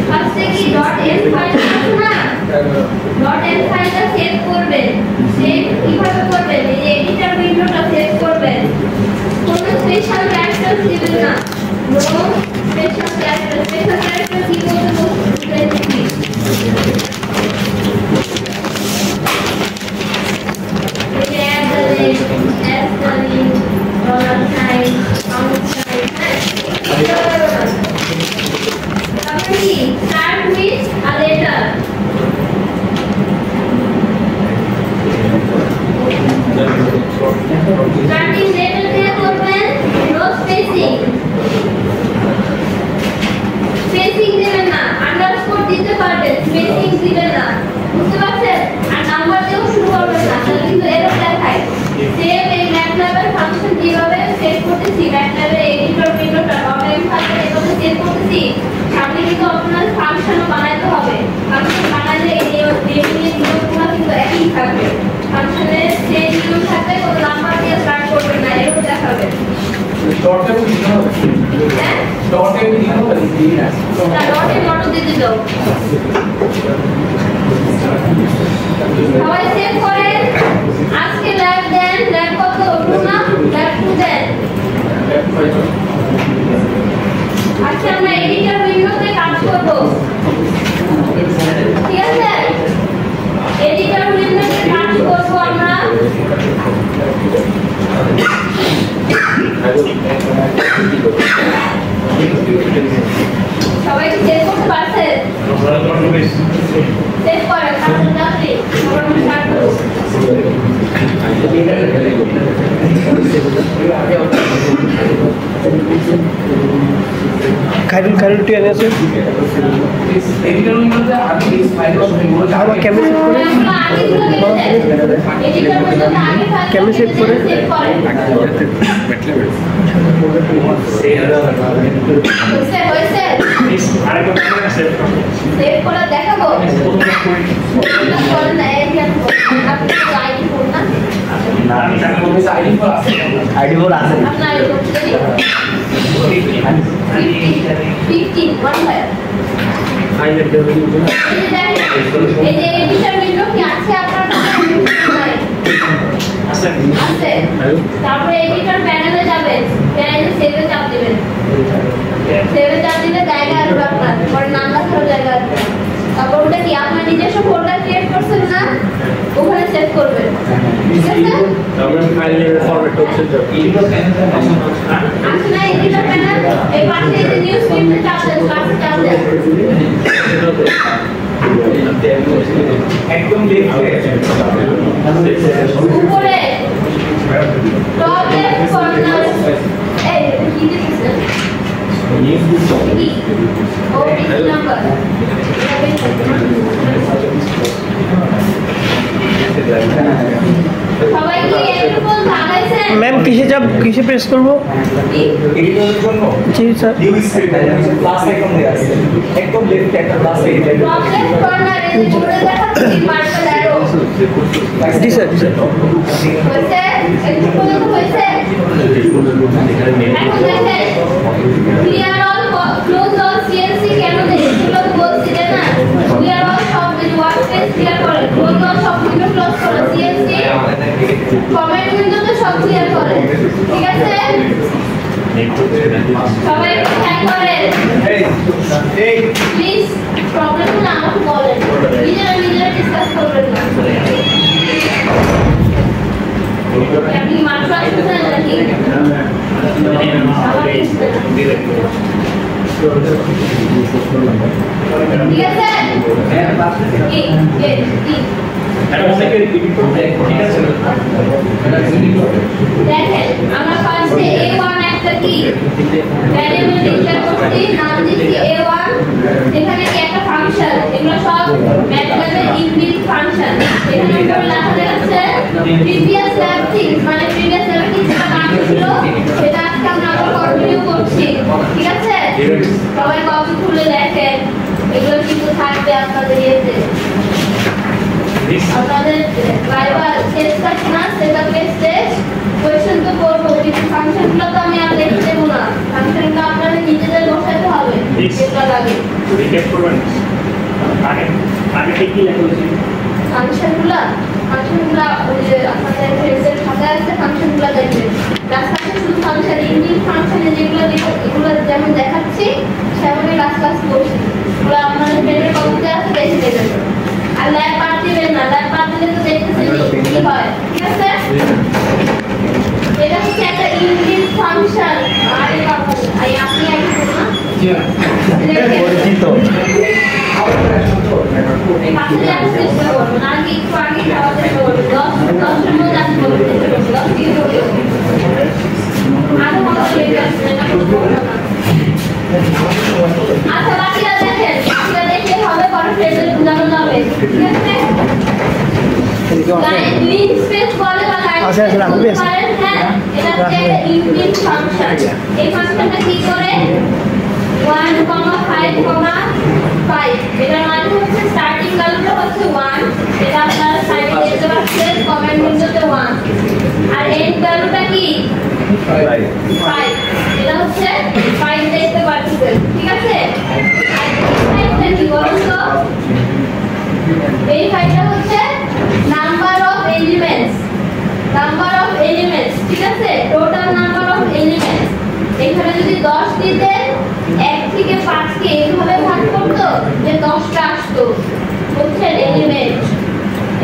ফার্স্টে কি dot N file আছে না, ডট এন ফাইলটা সেভ করবেন। সেভ কিভাবে করবেন? এই যে এডিটর উইন্ডোটা সেভ করবেন, কোনো স্পেশাল ক্যারেক্টার দিবেন না, no special character. Special character কি বলতে বলছি, start with a letter. Starting letter দিয়ে করবেন, no spacing. Spacing দিবেন না, আন্ডারস্কোর দিতে পারবেন, স্পেসিং দিবেন না, বুঝতে পারছেন? আর নাম্বার দিয়েও শুরু করবেন না, তাহলে কিন্তু এরর দেখায়। সেভ এই ম্যাটল্যাবের ফাংশন কিভাবে সেভ করতেছি, ম্যাটল্যাবের এডিটর উইন্ডোটা ডট ফাইলে এভাবে সেভ করতেছি। সামনে কিন্তু আপনার ফাংশন বানাইতে হবে, ফাংশন বানাইলে এই নেমিং এর নিয়মগুলো কিন্তু একই থাকবে। ফাংশনের যে নিয়ম থাকবে কোনো নাম্বার দিয়ে স্টার্ট করবেন না, এরর দেখাবে। ডটে দিতে হবে, ডটে দিতে হবে, না ডটে নট দিতে দাও। সবাই সেভ করেন। আজকে ল্যাব দেন, ল্যাব কত না, ল্যাব 2 দেন। আচ্ছা আমরা এডিটর উইন্ডোতে কাজ করব, ঠিক আছে? এডিটর উইন্ডোতে কাজ করব আমরা। সবাই কি সেভ করতে পারছেন? সেভ করেন, তাহলে তাড়াতাড়ি আমরা স্টার্ট করব। খাইরুল টি এনে আছে এডিটর উইন্ডোতে আগে এই ফাইলটা আমরা কেমনে সেভ করে কেমনে সেভ করে সেভ করে দেখাবো। আইডি ফোর আছে আপনার 15 এই যে এডিটর উইন্ডো কি আছে আপনার আছে? তারপরে এডিটর প্যানেলে যাবেন, প্যানেলে সেভে চাপ দিবেন। সেভে চাপ দিলে জায়গা আসবে আপনার, পরে নাম লেখার জায়গা আসবে। তারপর ওটা কি আপনার নিজস্ব ফোল্ডার ক্রিয়েট করছেন না, ওখানে সেভ করবেন, ঠিক আছে? আমরা ফাইলের ফরম্যাট হচ্ছে এডিটর প্যানেল আছে না, এডিটর প্যানেল এই পাশে এই যে নিউ স্ক্রিপ্টে চাপ দেন, পাশে চাপ দেন, একদম লেফটে উপরে টপ লেফট কর্নার এই কি দিছেন ও পেজ নাম্বার সবাই কি একটু লাগাইছেন? ম্যাম কিসে প্রেস করব? এডিটরের জন্য জি sir, new script class icon দেয়া আছে, একদম লেফটে একটা ক্লাস আইকন, টপ লেফট কর্নারে যে উপরে দেখাচ্ছে পার্পল অ্যারো। জি স্যার, হয়েছে? একটু পর্যন্ত হয়েছে? এখন দেখেন clear all close all CLC কেন দেয় এগুলো তো বলছি না। ক্লিয়ার অল সব ওয়ার্কস্পেস ক্লিয়ার করে, ক্লোজ অল সব উইন্ডো ক্লোজ করে, সিএলসি কমেন্ট উইন্ডোতে সব ক্লিয়ার করে, ঠিক আছে? সবাই ট্রাই করেন প্লিজ। প্রবলেমগুলো আমাকে বলেন, নিজেরা ডিসকাস করবেন না। আপনি মাত্র আসছেন নাকি? ঠিক আছে? দেখেন আমরা ফার্স্টে A1 একটা কি ভ্যারিয়েবল ডিক্লেয়ার করছি, নাম দিচ্ছি A1। এখানে কি একটা ফাংশন, এগুলো সব ম্যাথমেটিক্যাল ইনবিল্ট ফাংশন। এখানে উপরে লেখা আছে প্রিভিয়াস ল্যাব থিংস, মানে প্রিভিয়াস ল্যাবে কি যেটা কাজ ছিল সেটা আজকে আমরা আবার কন্টিনিউ করছি, ঠিক আছে? সবাই কপি খুলে দেখেন, এগুলো কিন্তু থাকবে আপনাদের ইয়েতে, আপনাদের ভাইবা টেস্ট আছে না, সেটা টেস্ট কোয়েশ্চেন তো করবো, কিন্তু ফাংশনগুলো তো আমি আর লিখতে দেবো না, ফাংশনগুলো আপনাদের নিজেদের বসাতে হবে। আগে রিক্যাপ করবেন আগে আগে কি লেখা হয়েছে ফাংশনগুলো ওই যে আপনাদের ফ্রেন্ডসের খাতায় আছে ফাংশনগুলো দেখবেন রাস্তাতে শুধু ফাংশন ইন্ডিয়ান ফাংশনে যেগুলো এগুলো যেমন দেখাচ্ছি সেমনই ক্লাস করছি ওগুলো আপনাদের ফ্রেন্ডের কপিতে আছে দেখে নেবেন আর ল্যাব পার্ট দিবেন না ল্যাব পার্ট দিলে তো দেখতেছেন কি হয় ঠিক আছে এটা হচ্ছে একটা ইন্ডিয়ান ফাংশন আরে বাবা আপনি আগে বলুন পরিচিত আচ্ছা বাকিরা দেখেন বাকিরা দেখে হবে কোনো ফ্রেজের বোঝানো যাবে ঠিক আছে লাইন লিঙ্ক স্পেস বলে বা লাইন আচ্ছা রাখবে হ্যাঁ এটা হচ্ছে একটা ইনবিল্ট ফাংশন এই ফাংশনটা কি করে 1, 5, 5 এটার মানে হচ্ছে স্টার্টিং ভ্যালুটা হচ্ছে 1 এটা আপনারা সাইডে দেখতে পাচ্ছেন কমেন্ট উইন্ডোতে 1 আর এন্ড ভ্যালুটা কি 5 এটা হচ্ছে 5 দেখতে পাচ্ছেন ঠিক আছে আর এই কি বলুন তো এই ফাইলটা হচ্ছে নাম্বার অফ এলিমেন্টস ঠিক আছে টোটাল নাম্বার অফ এলিমেন্টস এখানে যদি 10 দিতেন 1 থেকে 5 কে এইভাবে ভাগ করতো যে 10টা আসতো বুঝছেন এলিমেন্ট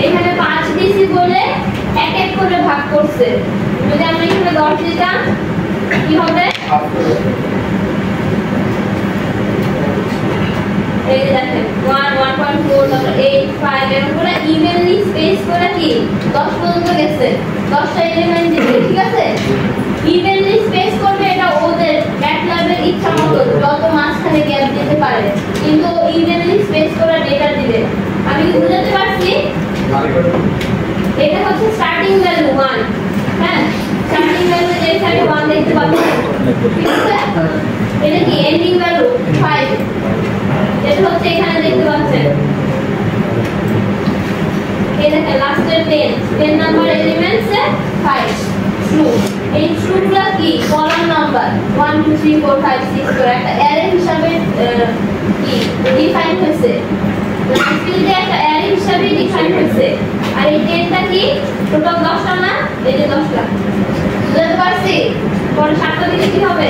এখানে 5 দিছি বলে এক এক করে ভাগ করছে যদি আমরা এখানে 10 দিতাম কি হবে এই দেখেন 1 1.4 তারপর 8 5 এরকম করে ইভেনলি স্পেস করে কি 10 পর্যন্ত গেছে 10টা এলিমেন্ট দিবে ঠিক আছে ইভেনলি স্পেস করবে এটা ওদের ম্যাটল্যাবের ইচ্ছা মতো যত মাঝখানে গ্যাপ দিতে পারে কিন্তু ইভেনলি স্পেস করে ডেটা দিবে আমি কি বুঝাতে পারছি এটা হচ্ছে স্টার্টিং ভ্যালু 1 হ্যাঁ স্টার্টিং ভ্যালু যে সাইডে 1 দেখতে পাচ্ছেন ঠিক আছে এটা কি এন্ডিং ভ্যালু 5 এটা হচ্ছে এখানে দেখতে পাচ্ছেন এই দেখেন লাস্টের 10 নাম্বার এলিমেন্টস এ 5 ট্রু এই ট্রুগুলো কি কলাম নাম্বার 1 2 3 4 5 6 করে একটা অ্যারে হিসাবে কি ডিফাইন হয়েছে লাস্টে একটা অ্যারে হিসাবে ডিফাইন হয়েছে আর এই 10টা কি টোটাল 10টা না এই যে 10টা বুঝতে পারছি পরে 7টা দিলে কি হবে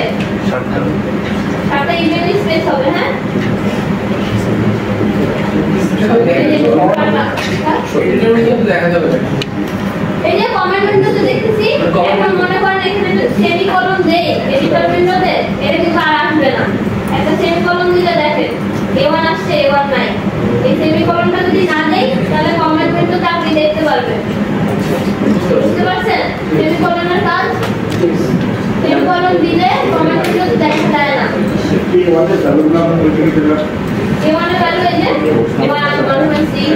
7টা ইভেন্ট স্পেস হবে হ্যাঁ দেখা যাবে এই যে কমেন্ট উইন্ডোতে দেখতেছি এখন মনে করেন এখানে সেমিকোলন দেই এডিটর উইন্ডোতে এটা কিন্তু আর আসবে না একটা সেমিকোলন দিলে দেখেন A1 আসছে A1 নাই এই সেমিকোলনটা যদি না দেই তাহলে কমেন্ট উইন্ডোতে আপনি দেখতে পারবেন বুঝতে পারছেন সেমিকোলনের কাজ সেমিকোলন দিলে কমেন্ট উইন্ডোতে দেখা যায় না A1 এর ভ্যালু এই যে 1 1.6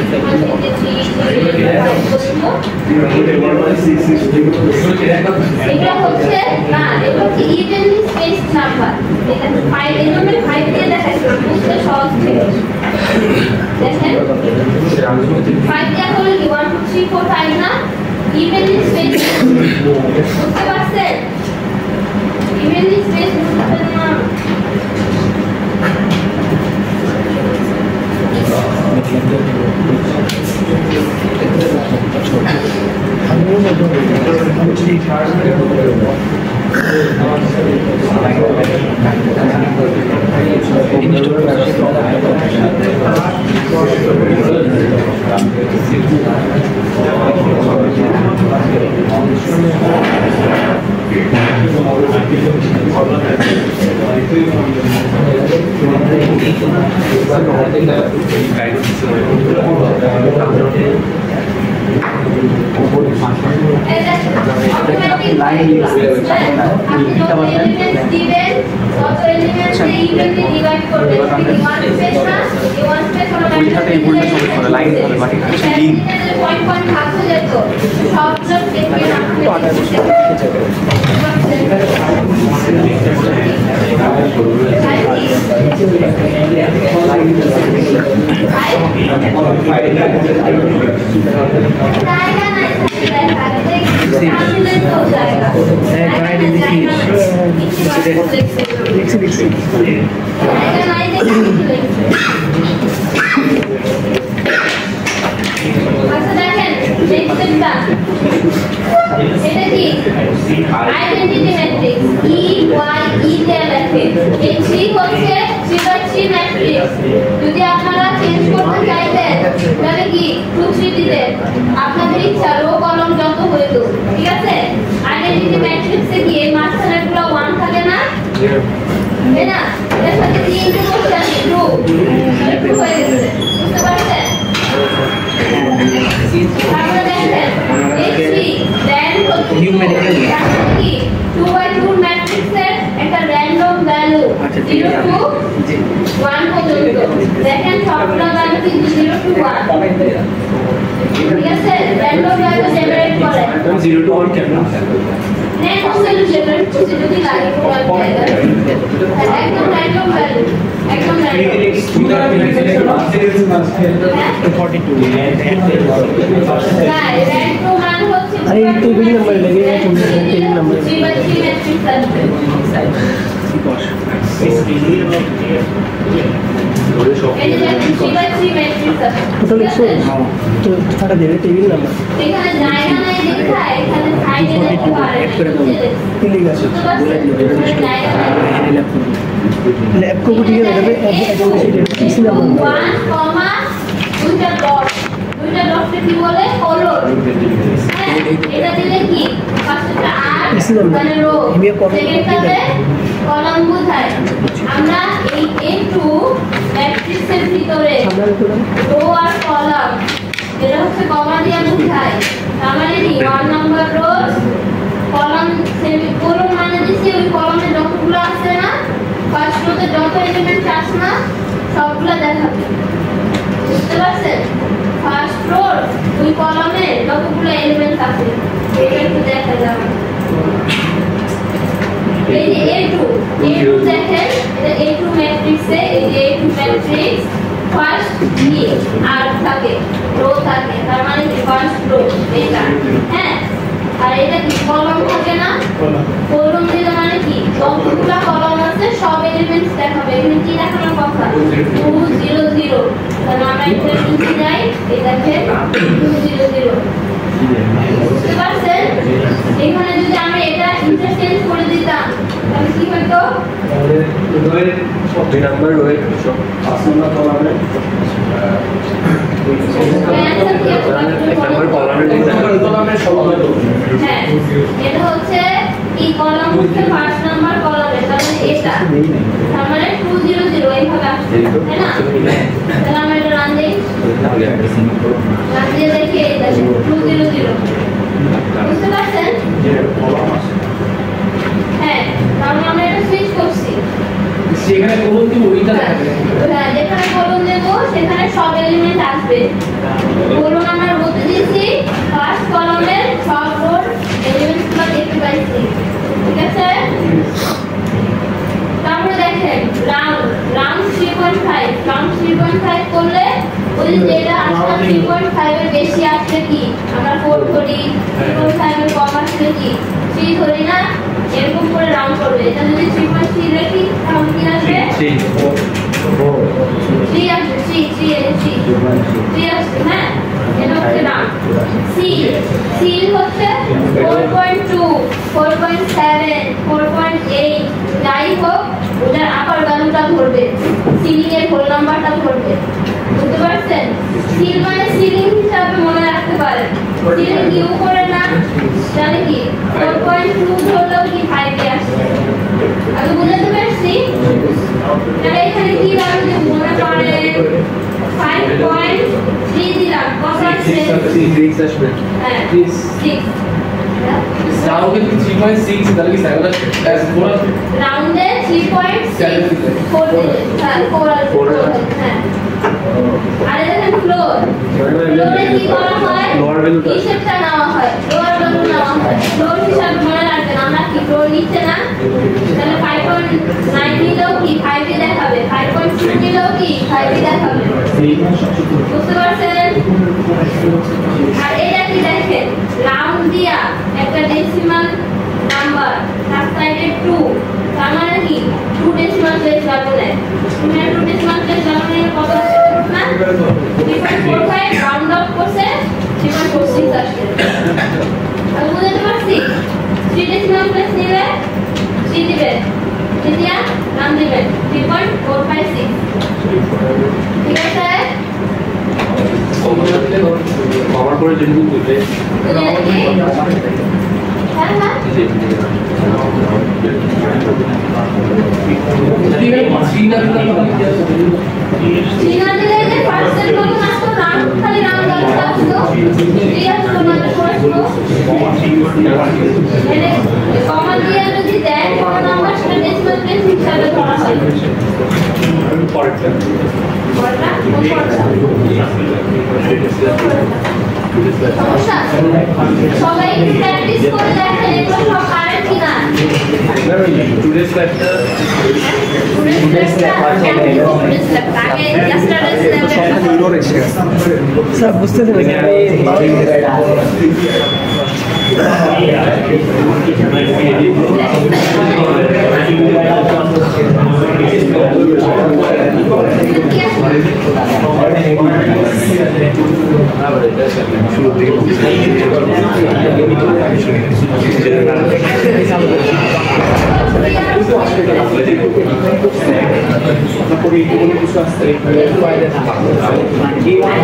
এটা হচ্ছে না এটা হচ্ছে ইভেনলি স্পেস নাম্বার এটা 5 এর জন্য 5 দিয়ে দেখাচ্ছি বুঝতে সহজ ছিল দেখেন 5 দিয়ে হলো কি 1 2 3 4 5 না ইভেনলি স্পেস বুঝতে পারছেন ইভেনলি স্পেস বুঝতে না আচ্ছা দেখেন নেক্সটটা এটা কি identity matrix E Y E তে লেখে এই 3 হচ্ছে 3/3 ম্যাট্রিক্স যদি আপনারা চেঞ্জ করতে চাইতেন তাহলে কি 2 3 দিতেন আপনাদের ইচ্ছা রো কলম যত হইতো ঠিক আছে আইডেন্টিটি ম্যাট্রিক্সে কি এই মাঝখানেরগুলো 1 থাকে না তাই না এর সাথে 3 যোগ করতে আছে 2 হয়ে গেছে বুঝতে পারছেন তারপরে দেখেন H3 র্যান্ড হচ্ছে নিউমেরিক্যাল কি 2/2 ম্যাট্রিক্সের একটা র্যান্ডম ভ্যালু 0 টু 1 পর্যন্ত দেখেন সবগুলো ভ্যালু কিন্তু 0 টু 1 ঠিক আছে র্যান্ডম ভ্যালু জেনারেট করে 0 to 1 কেমন নেক্সট ভ্যালু জেনারেট করতে যদি লাগে একদম র্যান্ডম ভ্যালু একদম র্যান্ডম 42 হ্যাঁ র্যান্ডম মান হচ্ছে अरे टेबल नंबर लगे टेबल नंबर 3/3 ম্যাট্রিক্স আসবে এই যে 3/3 ম্যাট্রিক্স আছে टोटल 100 तो सारा दे टेबल नंबर এখানে জায়গা নাই লেখা এখানে সাইডে লেখা পারে ठीक है জায়গা নাই लैब को भी ठीक है इसी नंबर 1 কমা দুইটা ডটে কি বলে কলর হ্যাঁ এটা দিলে কি ফার্স্টটা আর মানে রো সেকেন্ডটাতে কলাম বোঝায় আমরা এই A2 ম্যাট্রিক্সের ভিতরে রো আর কলাম এটা হচ্ছে কমা দিয়ে বোঝায় তার মানে কি 1 নাম্বার রো কলাম সেমিকোলন মানে দিছি ওই কলামে যতগুলো আছে না ফার্স্ট রোতে যত এলিমেন্ট আছে না সবগুলো দেখাবে বুঝতে পারছেন ফার্স্ট রোর ওই কলামে যতগুলো এলিমেন্ট আছে এটা একটু দেখা যাবে এই যে A2 দেখেন এটা A2 ম্যাট্রিক্সে এই যে A2 ম্যাট্রিক্স ফার্স্ট ই আর থাকে রো থাকে তার মানে কি ফার্স্ট রো এটা হ্যাঁ আর এটা কি কলাম থাকে না কলাম দিলে মানে কি যতগুলো কলাম আছে সব এলিমেন্টস দেখাবে এখানে কি দেখানোর কথা 2 0 0 তাহলে আমরা এটা লিখে যাই এই দেখেন 2 0 0 বুঝতে পারছেন এখানে যদি আমরা এটা ইন্টারচেঞ্জ করে দিতাম তাহলে কি হতো দুই নাম্বার রয়েছে সব 5 নাম্বার কলামে হ্যাঁ এটা হচ্ছে এই কলাম হচ্ছে ফার্স্ট নাম্বার কলামে তাহলে এটা তার মানে 200 এইভাবে আসছে তাই না তাহলে আমরা এটা রান দেই রান দিয়ে দেখি এই দেখেন 200 বুঝতে পারছেন হ্যাঁ তাহলে আমরা এটা সুইচ করছি সেখানে কোন কি ওইটা থাকবে হ্যাঁ যেখানে কলম দেব সেখানে সব এলিমেন্ট আসবে কলম আমরা বলতে দিয়েছি ফার্স্ট কলামের সব রোর এলিমেন্টসগুলো দেখতে পাইছি ঠিক আছে তারপরে দেখেন রাউন্ড 3.5 করলে ওই যেটা আসলে 3.5 এর বেশি আসলে কি আমরা 4 করি 3.5 এর কম আসলে কি 3 ধরি না এরকম করে রাউন্ড করবে এটা যদি 3.3 রাখি তাহলে কি আসবে 3 আসবে 3 আসবে হ্যাঁ এটা হচ্ছে রাউন্ড সি হচ্ছে 4.2 4.7 4.8 যাই হোক ওটার আপার ভ্যালুটা ধরবে সিলিং এর হোল নাম্বারটা ধরবে বুঝতে পারছেন সিল মানে সিলিং হিসাবে মনে রাখতে পারেন সিলিং কি উপরে না তাহলে কি 4.2 ধরলেও কি 5 এ আসবে আমি বুঝাতে পারছি তাহলে এখানে কি ভ্যালু দেব মনে করেন 5.3 দিলাম কত আসছে 6 আসবে হ্যাঁ 6 রাউন্ডে 3.6 তাহলে কি 7 আসবে 4 আসবে রাউন্ডে 3.4 দিলে তাহলে 4 আসবে হ্যাঁ আর দেখেন ফ্লোরে কি করা হয় হিসাবটা নেওয়া হয় লোয়ার ভ্যালু নেওয়া হয় ফ্লোর হিসাব মনে রাখবেন আমরা কি ফ্লোর নিচে না তাহলে 5.9 নিলেও কি 5 এ দেখাবে 5.2 নিলেও কি 5 এ দেখাবে বুঝতে পারছেন আর এটা কি দেখেন রাউন্ড দিয়া একটা ডেসিমাল নাম্বার তার সাইডে 2 তার মানে কি 2 ডেসিমাল প্লেস যাবে না এখানে 2 ডেসিমাল 3.45 রাউন্ড অফ করছে 3.46 আসছে আমি বুঝতে পারছি 3 ডেসিমাল প্লেস নিবে 3 দিবেন দ্বিতীয় নাম দিবেন 3.456 ঠিক আছে কভার করে যেটুকু দিতে হ্যাঁ হ্যাঁ China দিলে যে পার্সেন্ট কত মাত্র রাউন্ড খালি রাউন্ড আসতো 3 আসতো না 4 আসতো এনে কমন দিয়ে যদি দেয় কোন নাম্বার সেটা ডেসিমাল প্লেস হিসাবে ধরা হয় পরেরটা সবাই প্র্যাকটিস করে দেখেন এগুলো সব পারেন কিনা টুডেস লেকচার স্যার বুঝতেছেন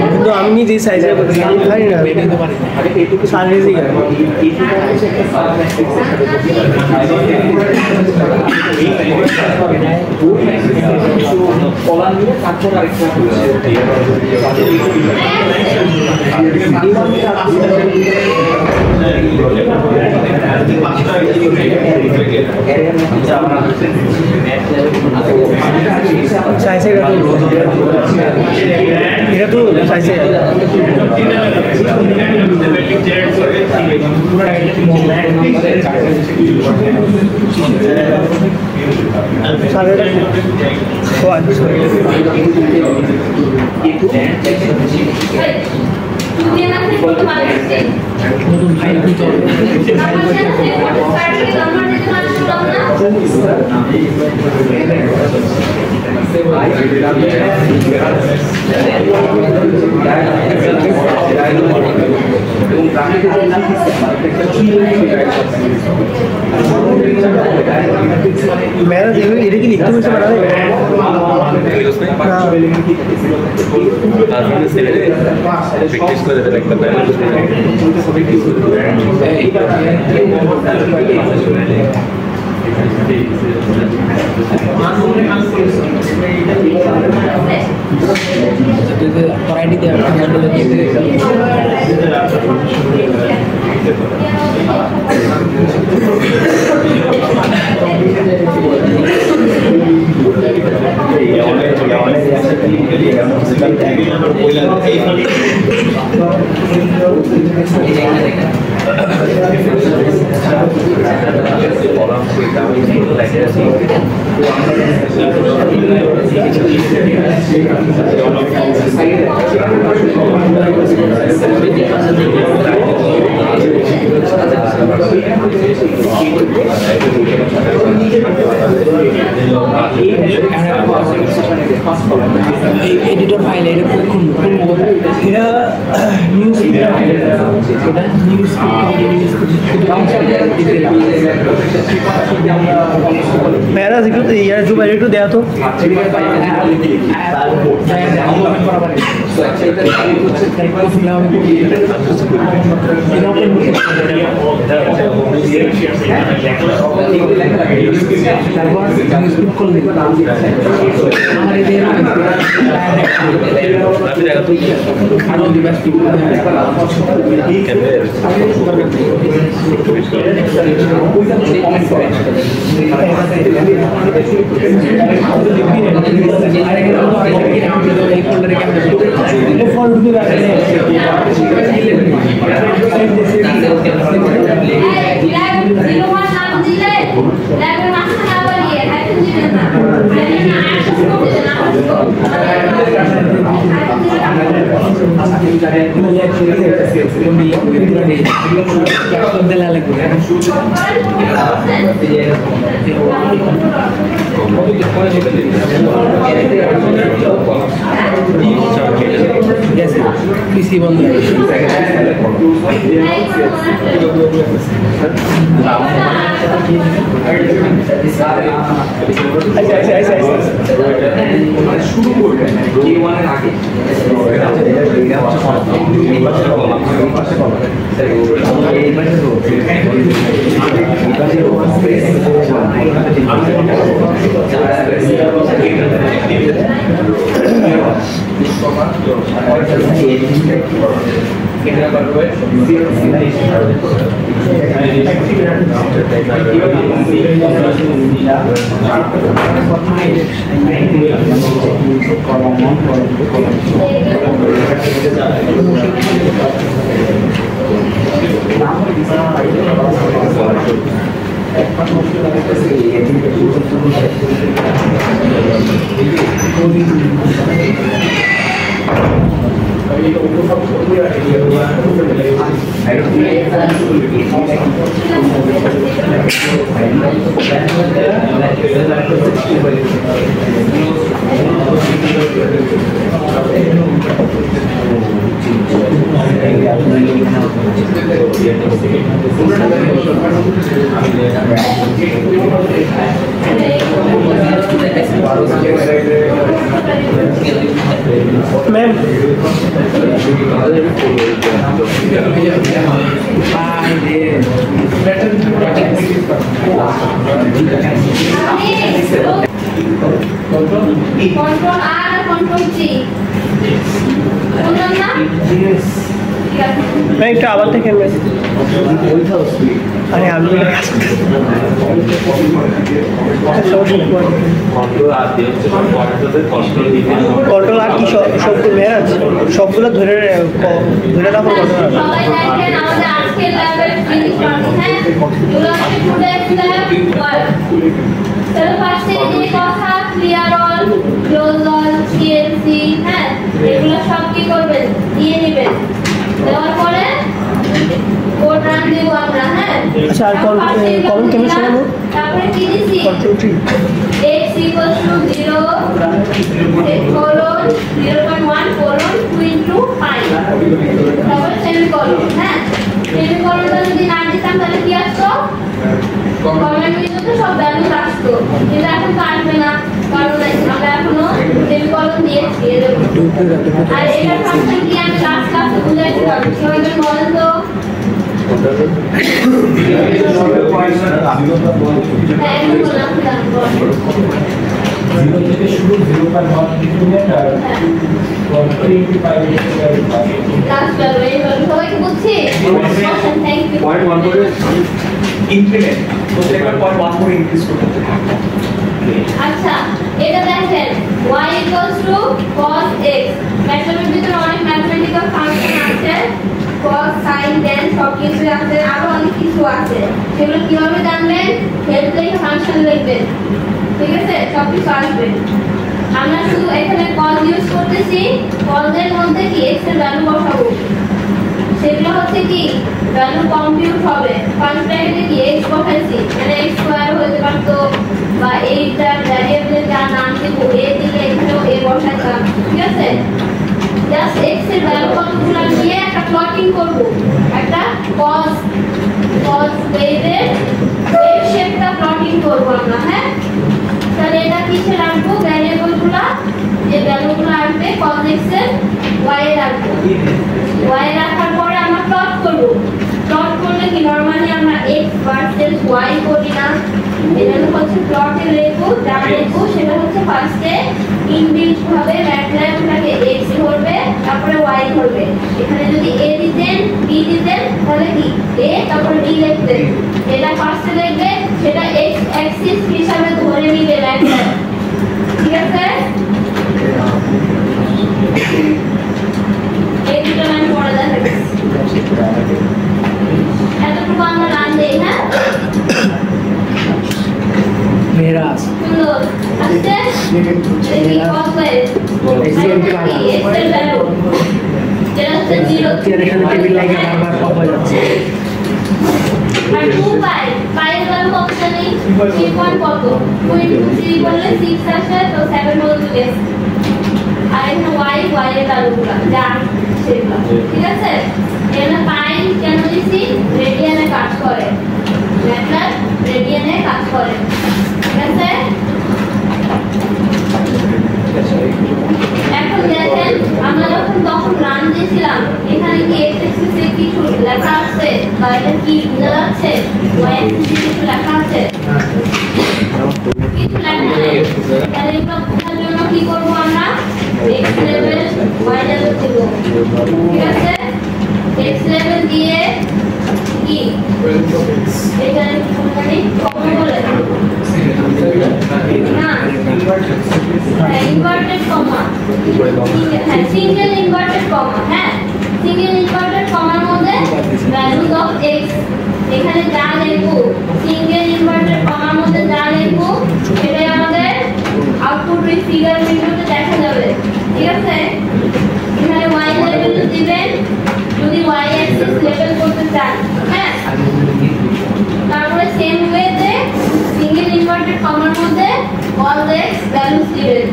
কিন্তু আমি নিজেই সাইজে পারি না সাইজে সাইজে এটা তো সাইজে मेरा देखो ये की लिखते हुए से बना प्रैक्टिस कर रहे थे एडिटर फाइल है मेरा जिक्र यार जो मेरे को दिया तो Gracias. পিসি বন্ধ শুরু করবেন K1 এর আগে मैम कंट्रोल आर कंट्रोल जी बोलना मैं एक आवाज থেকে আরে আমি কন্ট্রোল আর কি সবগুলো মেরাজ সবগুলো ধরে রাখো সবাই দেখেন আমাদের আজকের ল্যাবের ফিনিশ করতে হ্যাঁ এগুলো হচ্ছে স্টুডেন্ট ল্যাব ওয়ার্ক চলো ফার্স্টে যে কথা clear all close all CNC হ্যাঁ এগুলো সব কি করবেন দিয়ে নেবেন দেওয়ার পরে কোড রান দেব আমরা হ্যাঁ আচ্ছা আর কলম কেমন শোনাবো তারপরে কি দিছি control tree x equals to 0 colon 0.1 colon 2 into pi তারপরে সেমিকোলন হ্যাঁ সেমিকোলনটা যদি না দিতাম তাহলে কি আসতো কমেন্ট ভিডিওতে সব ভ্যালু আসতো কিন্তু এখন তো আসবে না কারণ আমরা এখনো সেমিকোলন দিয়েছি এর আর এটা ফাংশন কি আমি লাস্ট ক্লাসে বুঝাইছিলাম সবাই বলেন তো সবাইকে বুঝছি থ্যাংক ইউ পয়েন্ট 1 করে ইনক্রিমেন্ট প্রত্যেকবার পয়েন্ট 1 করে ইনক্রিজ করতে হবে আচ্ছা এটা দেখেন y cos x ম্যাথমেটিক্সের ভিতরে অনেক ম্যাথমেটিক্যাল ফাংশন আছে cos sin tan সব কিছু আছে আরো অনেক কিছু আছে সেগুলো কিভাবে জানবেন হেল্প লেখা ফাংশন লিখবেন ঠিক আছে সব কিছু আসবে আমরা শুধু এখানে cos ইউজ করতেছি cos এর মধ্যে কি x এর ভ্যালু বসাবো সেগুলো হচ্ছে কি ভ্যালু কম্পিউট হবে ফার্স্ট ব্র্যাকেটে কি x বসাইছি মানে x স্কয়ার হতে পারতো বা এইটা ভ্যারিয়েবলের যা নাম দেব a দিলে এখানেও a বসাইতাম ঠিক আছে জাস্ট x এর ভ্যালু কতগুলো নিয়ে একটা প্লটিং করব একটা cos ওয়েভের ওয়েভ শেপটা প্লটিং করব আমরা হ্যাঁ তাহলে এটা কিসে রাখবো ভ্যারিয়েবলগুলো যে ভ্যালুগুলো আসবে cos x এর y এ রাখবো y রাখার পরে আমরা প্লট করব প্লট করলে কি নরমালি আমরা x ভার্সেস y করি না এজন্য হচ্ছে প্লটে লিখবো যা লিখবো সেটা হচ্ছে ফার্স্টে ইনবিল্ট ভাবে ম্যাটল্যাবটাকে x ধরবে তারপরে y ধরবে এখানে যদি a দিতেন b দিতেন তাহলে কি a তারপরে b লিখতেন এটা ফার্স্টে লিখবে সেটা x অ্যাক্সিস হিসাবে ধরে নিবে ম্যাটল্যাব ঠিক আছে এই দুটো লাইন পড়া যাবে এতটুকু আমরা রান দেই হ্যাঁ মেরাজ সুন্দর আচ্ছা এই কবে এক্সেল ভ্যালু যেটা হচ্ছে 0 এখানে টেবিল লাগে বারবার পপ হয়ে যাচ্ছে আর 2 পাই এর ভ্যালু কত জানি 3 কত 2 into 3 বললে 6 আসে তো 7 হল তো গেস আর এখানে y এর ভ্যালুগুলো যা দিচ্ছে এগুলো, ঠিক আছে? এখানে পাই কেন দিচ্ছি? রেডিয়ানে কাজ করে, ম্যাথল্যাব রেডিয়ানে কাজ করে, ঠিক আছে? এখন দেখেন আমরা যখন তখন রান দিয়েছিলাম, এখানে কি এক্স অ্যাক্সিসে কিছু লেখা আছে বা এটা কি বোঝা যাচ্ছে? ওয়াই অ্যাক্সিসে কিছু লেখা আছে? কিছু লেখা নেই। তাহলে এটা বোঝার জন্য কি করব আমরা? এক্স লেভেল ওয়াই লেভেল দেব, ঠিক আছে? এক্স লেভেল দিয়ে কি এখানে কোনখানে কমন বলে না ইনভার্টেড কমা, হ্যাঁ সিঙ্গেল ইনভার্টেড কমা, হ্যাঁ সিঙ্গেল ইনভার্টেড কমার মধ্যে ভ্যালুজ অফ এক্স এখানে যা লিখবো সিঙ্গেল ইনভার্টেড কমার মধ্যে যা লিখবো সেটাই আমাদের আউটপুট ফিগার উইন্ডোতে দেখা যাবে, ঠিক আছে? এখানে y লেভেল দিবেন যদি y অ্যাক্সিস লেভেল করতে চান, হ্যাঁ তারপরে সেম ওয়েতে সিঙ্গেল ইনভার্টেড কমার মধ্যে অল দ্য x ভ্যালুস দিবেন,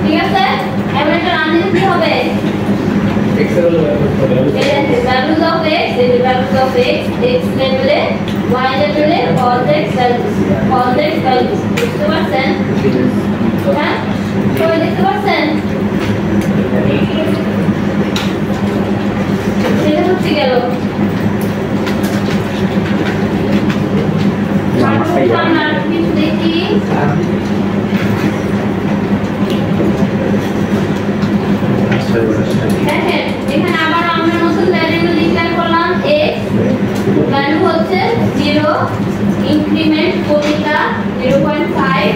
ঠিক আছে? এবার এটা রান দিতে কি হবে? ভ্যালুস অফ x এই ভ্যালুস অফ x x লেভেলে y লেভেলে অল দ্য x ভ্যালুস বুঝতে পারছেন? হ্যাঁ সবাই দেখতে পাচ্ছেন? সেটা হচ্ছে গেল আমরা কিছু দেখি। দেখেন এখানে আবার আমরা নতুন ভ্যারিয়েবল ডিক্লেয়ার করলাম x ভ্যালু হচ্ছে 0 ইনক্রিমেন্ট কোণিকা 0.5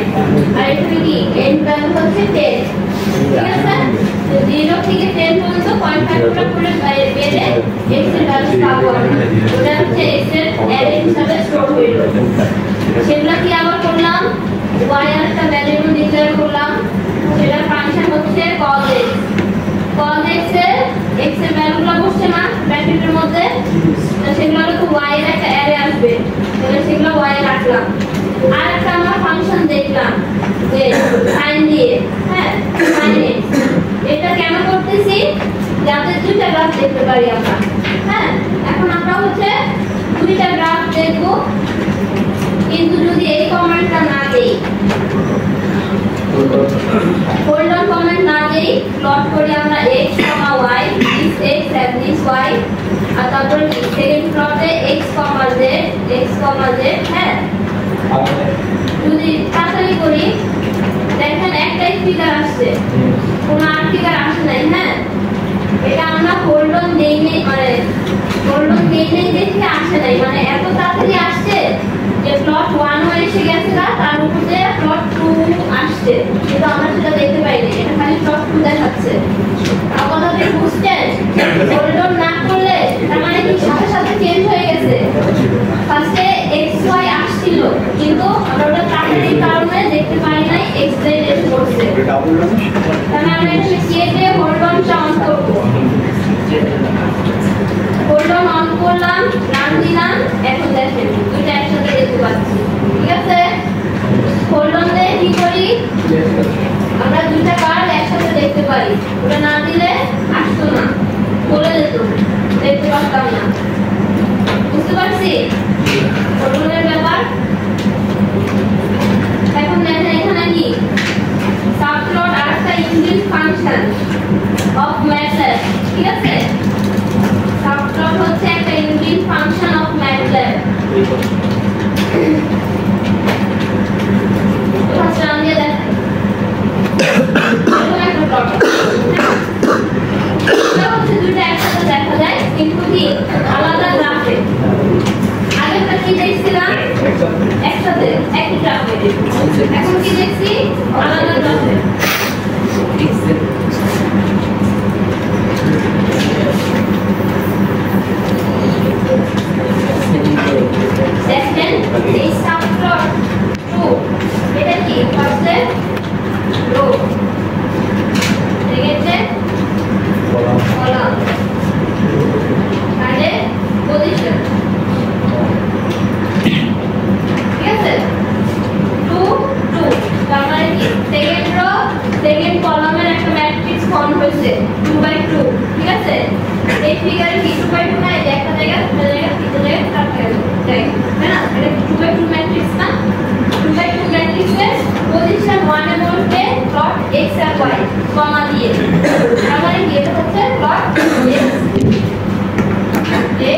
আর এখানে কি n ভ্যালু হচ্ছে 10, ঠিক আছে? তো 0 থেকে 10 পর্যন্ত 0.5 করে বেড়ে x এর ভ্যালু পাবো, ওটা হচ্ছে x এর অ্যারে হিসাবে স্টোর হইল। সেগুলো কি আবার করলাম? y এর একটা ভ্যারিয়েবল ডিক্লেয়ার করলাম, সেটার ফাংশন হচ্ছে cos x। cos x এর ভ্যালুগুলো বসছে না ব্র্যাকেটের মধ্যে, তো সেগুলো তো y এর একটা অ্যারে আসবে, তাহলে সেগুলো y এ রাখলাম। আর একটা আমরা ফাংশন দেখলাম যে sin দিয়ে, হ্যাঁ sin x, এটা কেন করতেছি? যাতে দুইটা গ্রাফ দেখতে পারি আমরা, হ্যাঁ এখন আমরা হচ্ছে দুইটা গ্রাফ দেখব, কিন্তু যদি এই কমেন্টটা না দেই, হোল্ড অন কমেন্ট না দেই, প্লট করি আমরা x, y, this x and this y, আর তারপরে সেকেন্ড প্লটে x, z, হ্যাঁ যদি তাড়াতাড়ি করি দেখেন একটাই ফিগার আসছে, কোনো আর ফিগার আসে নাই, হ্যাঁ এটা আমরা হোল্ড অন দেই নেই, মানে হোল্ড অন দেই নেই দেখে আসে নাই, মানে এত তাড়াতাড়ি আসছে যে প্লট 1 হয়ে এসে গেছে না, তার উপরে প্লট 2 আসছে, কিন্তু আমরা সেটা দেখতে পাইনি, এটা খালি প্লট 2 দেখাচ্ছে। আপনারা বুঝছেন? হোল্ড অন না করলে তার মানে কি সাথে সাথে চেঞ্জ হয়ে গেছে, ফার্স্টে x y আসছিল কিন্তু আমরা ওটা তাড়াতাড়ির কারণে দেখতে পাই নাই, x z এসে পড়ছে, তাহলে আমরা এখানে কেটে হোল্ড অনটা অন করব। হোল্ড অন করলাম, রান দিলাম, এখন দেখেন দুইটা একসাথে দেখতে পাচ্ছি, ঠিক আছে? হোল্ড অন দিয়ে কি করি? আমরা দুইটা কার্ড একসাথে দেখতে পারি, ওটা না দিলে আসতো না, চলে যেত, দেখতে পারতাম না, বুঝতে পারছি হোল্ড অনের ব্যাপার? এখন দেখেন এখানে কি সাবপ্লট আর একটা ইনবিল্ট ফাংশন অফ ম্যাথল্যাব, ঠিক আছে? সাবপ্লট হচ্ছে একটা inbuilt function of MATLAB. First run দিয়ে দেখেন এরকম একটা প্লট, এটা হচ্ছে দুটো একসাথে দেখা যায় কিন্তু কি আলাদা গ্রাফে। আগেরটা কি দেখছিলাম একসাথে একই গ্রাফে, এখন কি দেখছি আলাদা গ্রাফে। দেখেন এই সাবপ্লট 2 এটা কি ফার্স্টে রো, সেকেন্ডে কলাম, থার্ডে পজিশন, ঠিক আছে? 2 2 তার মানে কি সেকেন্ড রো সেকেন্ড কলামের একটা ম্যাট্রিক্স ফর্ম হয়েছে 2 বাই 2, ঠিক আছে এই ফিগারে কি 2/2 না এটা একটা জায়গা দুটো জায়গা তিনটা জায়গা চারটা জায়গা তাই না এটা 2/2 ম্যাট্রিক্স না 2/2 ম্যাট্রিক্সের পজিশন 1 এ বলতে প্লট x আর y কমা দিয়ে তার মানে কি এটা হচ্ছে প্লট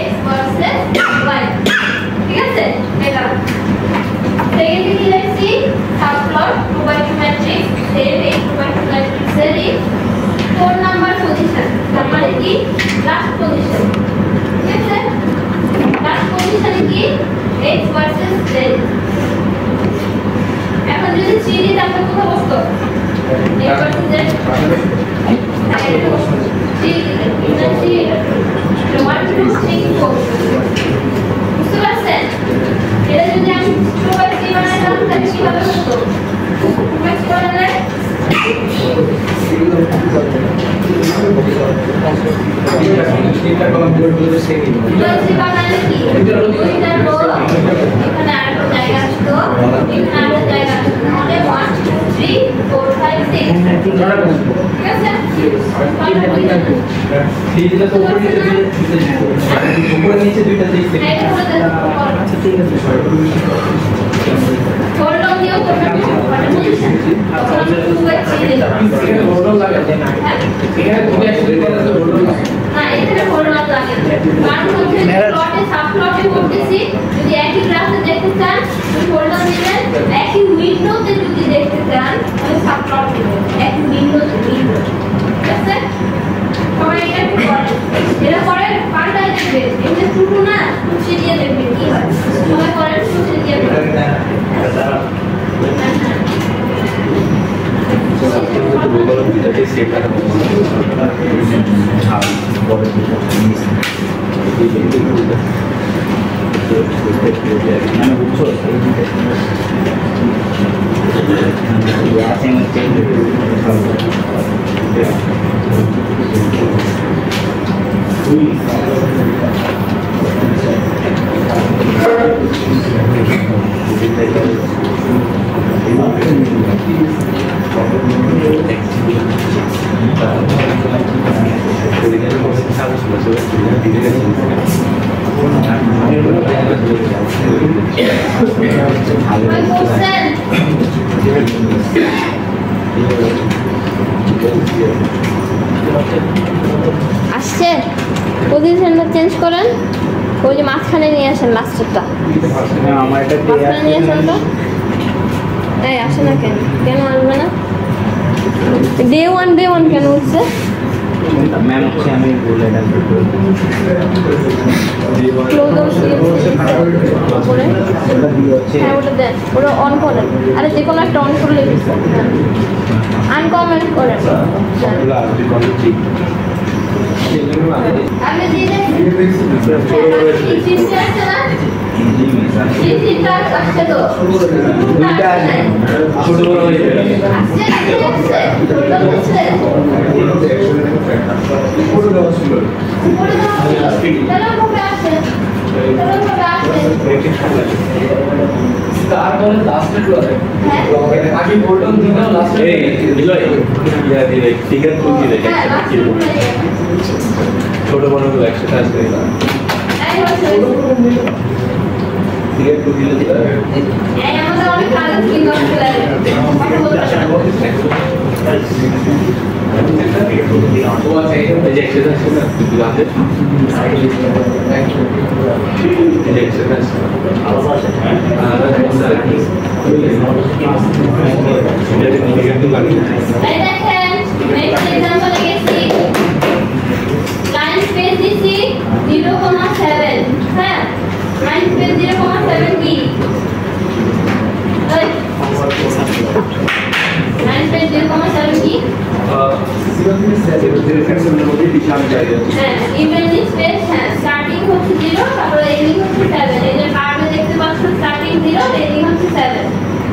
x ভার্সেস y ঠিক আছে এটা সেকেন্ডে কি লিখছি সাবপ্লট 2/2 ম্যাট্রিক্স সেম এই 2/2 ম্যাট্রিক্সের 4 নাম্বার পজিশন তার মানে কি লাস্ট পজিশন ঠিক আছে লাস্ট পজিশনে কি x ভার্সেস z এখন যদি সিরিজ আমরা কোথায় বসতো x ভার্সেস z বুঝতে পারছেন এটা যদি আমি 2/3 বানাতাম তাহলে কিভাবে হতো 2/3 বানালে বানালে কি দুইটা রো এখানে আরেকটা জায়গা আসতো এখানে আরেকটা জায়গা আসতো মানে 1 2 3 4 5 6 ঠিক আছে সিরিজটা তো উপরে নিচে দুইটা দিক থেকে আচ্ছা ঠিক আছে হোল্ড অন দিও তোমরা পজিশন হোল্ড লাগে না এখানে তুমি অ্যাকচুয়ালি করে তো হোল্ড লাগে না এখানে হোল্ড অন লাগে কারণ হচ্ছে প্লটে সাবপ্লটে করতেছি যদি একই ক্লাসে দেখতে চান তাহলে হোল্ড অন দিবেন একই উইন্ডোতে যদি দেখতে চান তাহলে সাবপ্লট দিবেন একই উইন্ডোতে ঠিক আছে সবাই এটা একটু করেন এটা করে পাল্টাই দেখবেন এমনি টুটু না টুচি দিয়ে দেখবেন কি হয় সবাই করেন টুচি দিয়ে দেখবেন আসছে পজিশনটা চেঞ্জ করেন ওই যে মাঝখানে নিয়ে আসেন লাস্টেরটা আমার এটা মাঝখানে নিয়ে আসেন তো এই আসে না কেন কেন আসবে না ডে ওয়ান কেন উঠছে ম্যাম হচ্ছে আমি বলে উপরে হ্যাঁ ওটা দেন ওটা অন করেন আরে যে কোনো একটা অন করলে আনকমেন্ট করেন আপনি দিয়ে দেন আসছে তো দুইটা ছোট বড় হয়ে যাবে তারপরে লাস্টে করে আগে হোল্ড অন দিও লাস্টে এই বিলয় ইয়া দিলে ফিগার টু দিলে ছোট বড় গুলো একসাথে আসবে ফিগার টু দিলে আমাদের অনেক কাজ কি করতে লাগে ও আছে এই যে একসাথে আছে না দুটো এই দেখেন নেক্সট एग्जांपल গেছি লাইন স্পেস দিছি 0,7 হ্যাঁ লাইন স্পেস 0,7 কি লাইন স্পেস 0,7 কি হ্যাঁ ইভেনলি স্পেস হ্যাঁ স্টার্টিং হচ্ছে 0 তারপর এন্ডিং হচ্ছে 7 এই যে কার্ভে দেখতে পাচ্ছেন স্টার্টিং 0 এন্ডিং হচ্ছে 7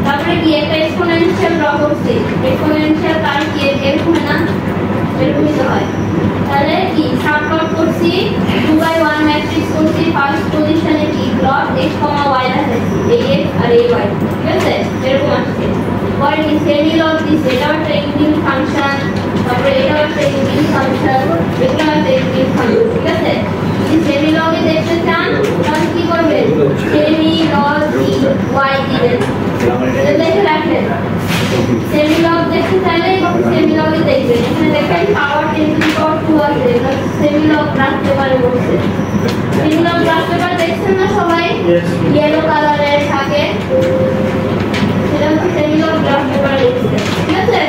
তারপরে কি একটা এক্সপোনেনশিয়াল ড্র করছি এক্সপোনেনশিয়াল কার্ভ কি এরকম না এরকমই তো হয় তাহলে কি সাবপ্লট করছি 2/1 ম্যাট্রিক্স করছি ফার্স্ট পজিশনে কি প্লট x, y রাখছি এই x আর এই y ঠিক আছে এরকম আসছে পরে কি সেমি লগ দিছি এটা একটা ইনবিল্ট ফাংশন তারপরে এটা একটা ইনবিল্ট ফাংশন এটা একটা ইনবিল্ট দেন দেখে রাখেন সেমি লগ দেখতে চাইলে সেমি লগে দেখবেন এখানে দেখেন পাওয়ার 10 টু দি পাওয়ার 2 আছে এটা সেমি লগ রাখতে পারে বলছে সেমি লগ রাখতে পারে দেখছেন না সবাই ইয়েলো কালারের থাকে সেটা সেমি লগ রাখতে পারে ঠিক আছে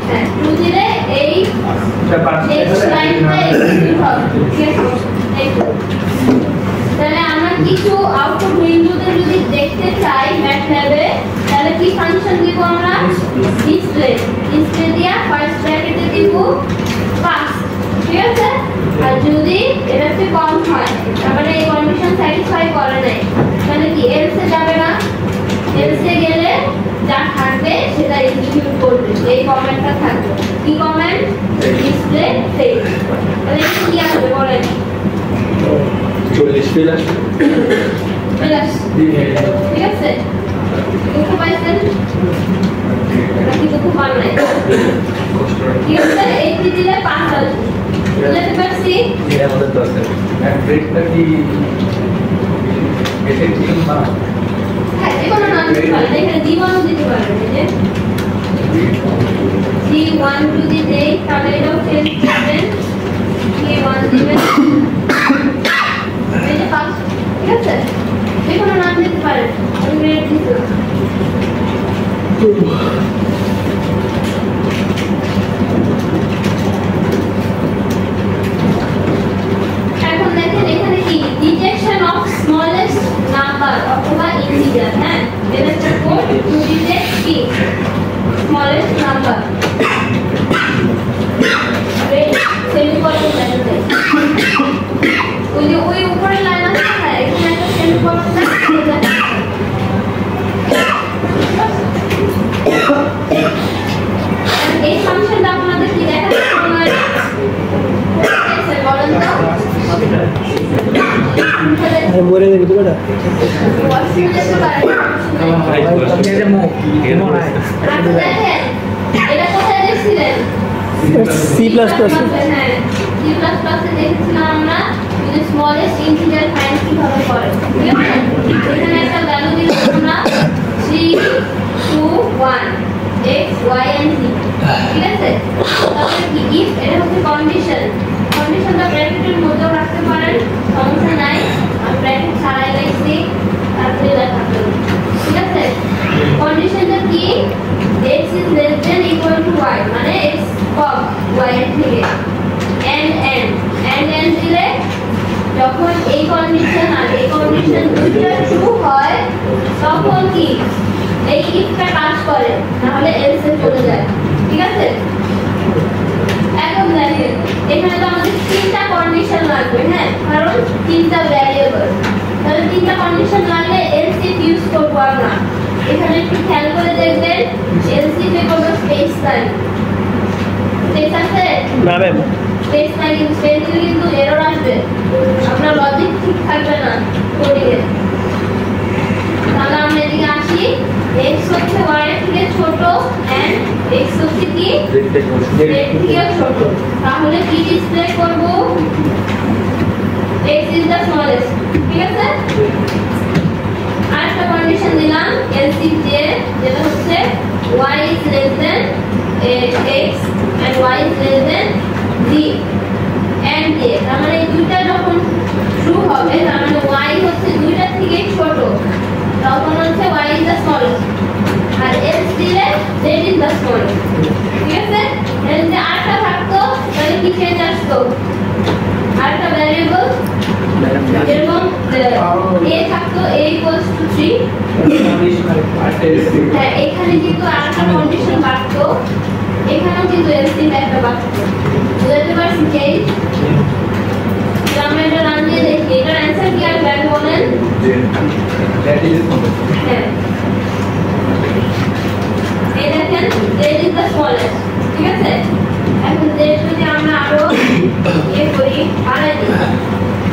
হ্যাঁ 2 দিলে এই নেক্সট লাইনটা এক্সিকিউট হবে ঠিক আছে এই তো। তাহলে আমরা কিছু আউটপুট উইন্ডোতে যদি দেখতে চাই ম্যাটল্যাবে তাহলে কি ফাংশন দিব আমরা ডিসপ্লে দিয়া ফার্স্ট ব্র্যাকেটে দিব পাস ঠিক আছে। আর যদি এটা থেকে কম হয় তাহলে এই কন্ডিশন স্যাটিসফাই করে নাই তাহলে কি এলসে যাবে না, এলসে গেলে যা থাকবে সেটা এক্সিকিউট করবে, এই কমেন্টটা থাকবে কি কমেন্ট ডিসপ্লে ফেল। তাহলে কি আসবে বলেন 40 ফেল আসবে ঠিক আছে দুঃখ পাইছেন নাকি দুঃখ পান নাই ঠিক আছে এই দিলে 5 আসবে বুঝতে পারছি আমাদের তো আছে ব্রেকটা কি এসে ঠিক না হ্যাঁ যেকোনো নাম দিতে পারেন এখানে D1 দিতে পারেন এই যে D1 যদি দেই তাহলে এটাও চেঞ্জ করবেন D1 দিবেন এই যে 5 ঠিক আছে যেকোনো নাম দিতে পারেন আমি গ্রেড দিতে এখন দেখেন এখানে কি ডিটেকশন অফ স্মলেস্ট নাম্বার অথবা ইন্টিজার হ্যাঁ এটা একটা কোড টু ডিটেক্ট কি স্মলেস্ট নাম্বার সেমিকোলন লাগবে ওই যে ওই উপরে লাইন আছে না এখানে একটা সেমিকোলন আছে এই ফাংশনটা আপনাদের কি দেখার সময় বলেন তো বলে দেবো তো এটা এটা কোথায় দেখছিলেন C++ C++ হ্যাঁ C++ এ দেখছিলাম আমরা যে স্মলেস্ট ইন্টিজার ফাইন্ড কিভাবে করে ঠিক আছে এখানে একটা ভ্যালু দিলাম আমরা 3 2 1 x y and z ঠিক আছে তাহলে কি if এটা হচ্ছে কন্ডিশনটা ব্র্যাকেটের মধ্যেও রাখতে পারেন সমস্যা নাই আমি ব্র্যাকেট ছাড়াই রাখছি তারপরে লেখা হবে ঠিক আছে কন্ডিশনটা কি x is less than equal to y মানে x কম y এর থেকে and দিলে যখন এই কন্ডিশন আর এই কন্ডিশন দুটো ট্রু হয় তখন কি এই ইফটা কাজ করে না হলে এলস এ চলে যায় ঠিক আছে। এখন দেখেন এখানে তো আমাদের তিনটা কন্ডিশন লাগবে হ্যাঁ কারণ তিনটা ভ্যারিয়েবল তাহলে তিনটা কন্ডিশন লাগলে এলস ইউজ করব আমরা এখানে একটু খেয়াল করে দেখবেন এলস এ করব স্পেস টাইম ঠিক আছে না ম্যাম স্পেস টাইম স্পেস কিন্তু এরর আসবে আপনার লজিক ঠিক থাকবে না কোডিংয়ে। তাহলে আমরা এদিকে আসি x হচ্ছে y এর থেকে ছোট and x হচ্ছে কি z থেকে ছোট তাহলে কি ডিসপ্লে করব x is the smallest ঠিক আছে। আরেকটা কন্ডিশন দিলাম এলসি দিয়ে যেটা হচ্ছে y is less than x and y is less than z and দিয়ে তার মানে দুইটা যখন ট্রু হবে তার মানে y হচ্ছে দুইটা থেকে ছোট তখন হচ্ছে y is the smallest R else দিলে z is the smallest ঠিক আছে। এর যে আরেকটা থাকতো তাহলে কি চেঞ্জ আসতো আরেকটা ভ্যারিয়েবল যেরকম a থাকতো a equals to 3 হ্যাঁ এখানে কিন্তু আরেকটা কন্ডিশন বাড়তো এখানেও কিন্তু else একটা বাড়তো বুঝতে পারছি কি আমরা এটা রান দিয়ে দেখি এটার অ্যানসার কি আসবে আমি বলেন হ্যাঁ এই দেখেন z is the smallest ঠিক আছে। এখন z যদি আমরা আরো করি বাড়াই দিই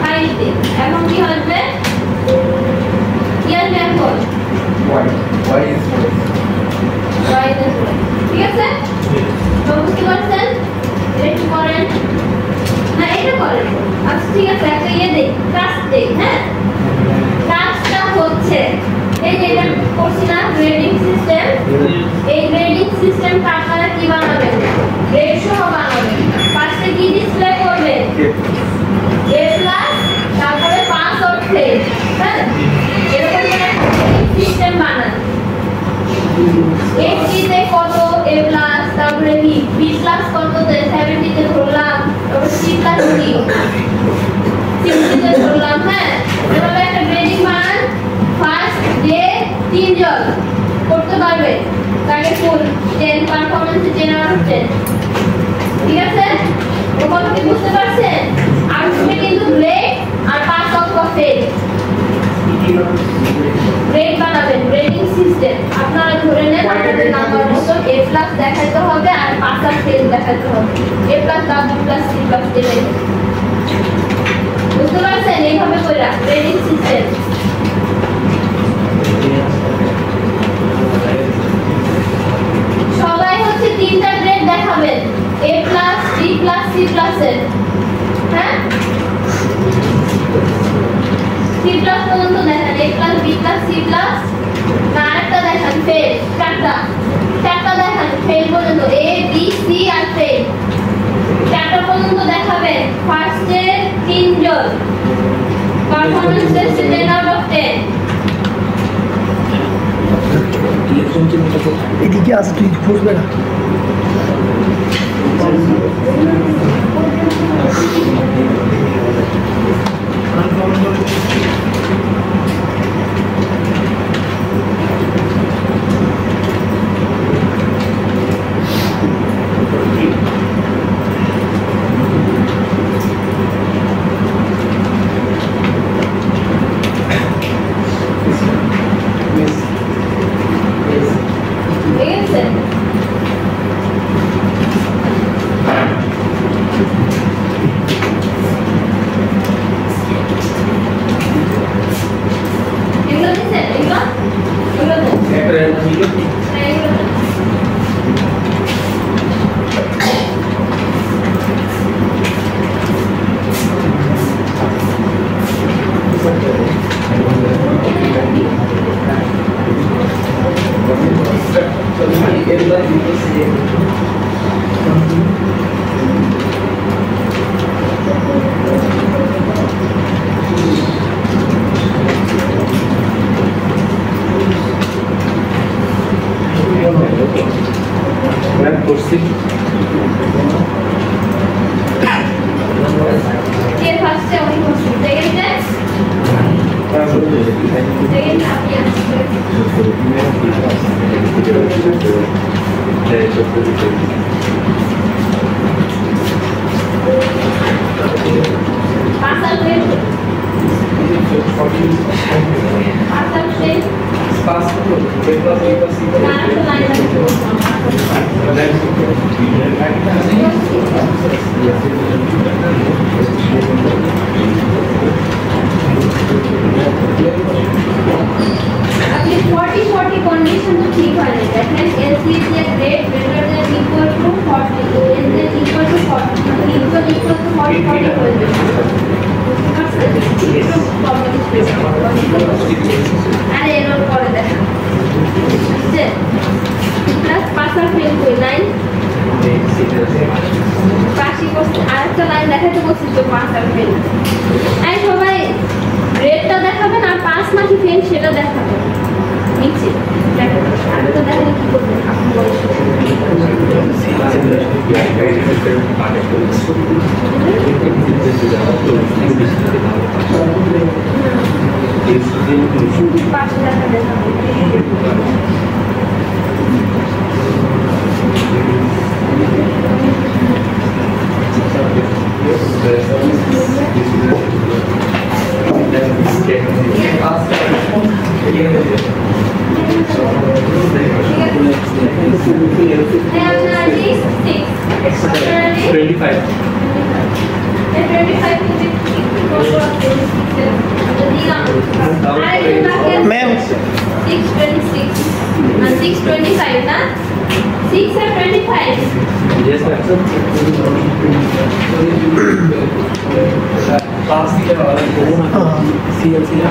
5 দিই এখন কি হবে কি আসবে এখন y is ঠিক আছে তো বুঝতে পারছেন একটু করেন না এটা করেন আচ্ছা ঠিক আছে একটা দেই টাস্ক দেই হ্যাঁ টাস্কটা হচ্ছে এই যে এটা করছি না গ্রেডিং সিস্টেম এই গ্রেডিং সিস্টেমটা আপনারা কি বানাবেন গ্রেড সহ বানাবেন ফার্স্টে কি ডিসপ্লে করবেন a প্লাস তারপরে 5 অর 6 হ্যাঁ এরকম একটা সিস্টেম বানান x তে কত a প্লাস তারপরে b সিক্সটিতে ধরলাম। হ্যাঁ, এভাবে একটা গ্রেডিং মান ফার্স্ট যে 3 জন করতে পারবে তাকে ফুল 10 পারফরম্যান্সে 10 আউট অফ 10। ঠিক আছে, ও কথা কি বুঝতে পারছেন? আর তুমি কিন্তু গ্রেড আর পাস অথবা ফেল গ্রেড বানাবেন, গ্রেডিং সিস্টেম। আপনারা ধরে নেন আপনাদের নাম্বার মতো A+ দেখাইতে হবে আর পাস আর ফেল দেখাইতে হবে। A+ বা B+ C+ দেবেন। বুঝতে পারছেন? এইভাবে কইরা গ্রেডিং সিস্টেম। সবাই হচ্ছে 3টা গ্রেড দেখাবেন, A+, B+, C+ এর। হ্যাঁ, C+ পর্যন্ত দেখেন, A+, B+, C+, না আরেকটা দেখেন ফেল, চারটা দেখেন ফেল পর্যন্ত, A, B, C আর ফেল। 4টা পর্যন্ত দেখাবেন ফার্স্টে 3 জন পারফরম্যান্স টেস্টে 10 আউট অফ 10। এদিকে আছে, তুই বুঝবে না। আপনি 40 condition তো ঠিক হয় না। দেখেন LCS এর grade greater than equal to 40, less than equal to 40, মানে equal to 40 হয়ে যাবে। আর এরর করে দেখেন যে প্লাস পাস আর ফেল কই লাইন পাশি করতে আরেকটা লাইন দেখাতে বলছি তো পাস আর ফেল। এই সবাই গ্রেডটা দেখাবেন আর পাস নাকি ফেল সেটা দেখাবেন নিচে। দেখেন আমি তো দেখালে কি করবেন আপনি বলেন। পাশে দেখা দেখাবেন। मैम 626 and 625 ना 6 and 25 Yes, ma'am. Class के वाला CLC ना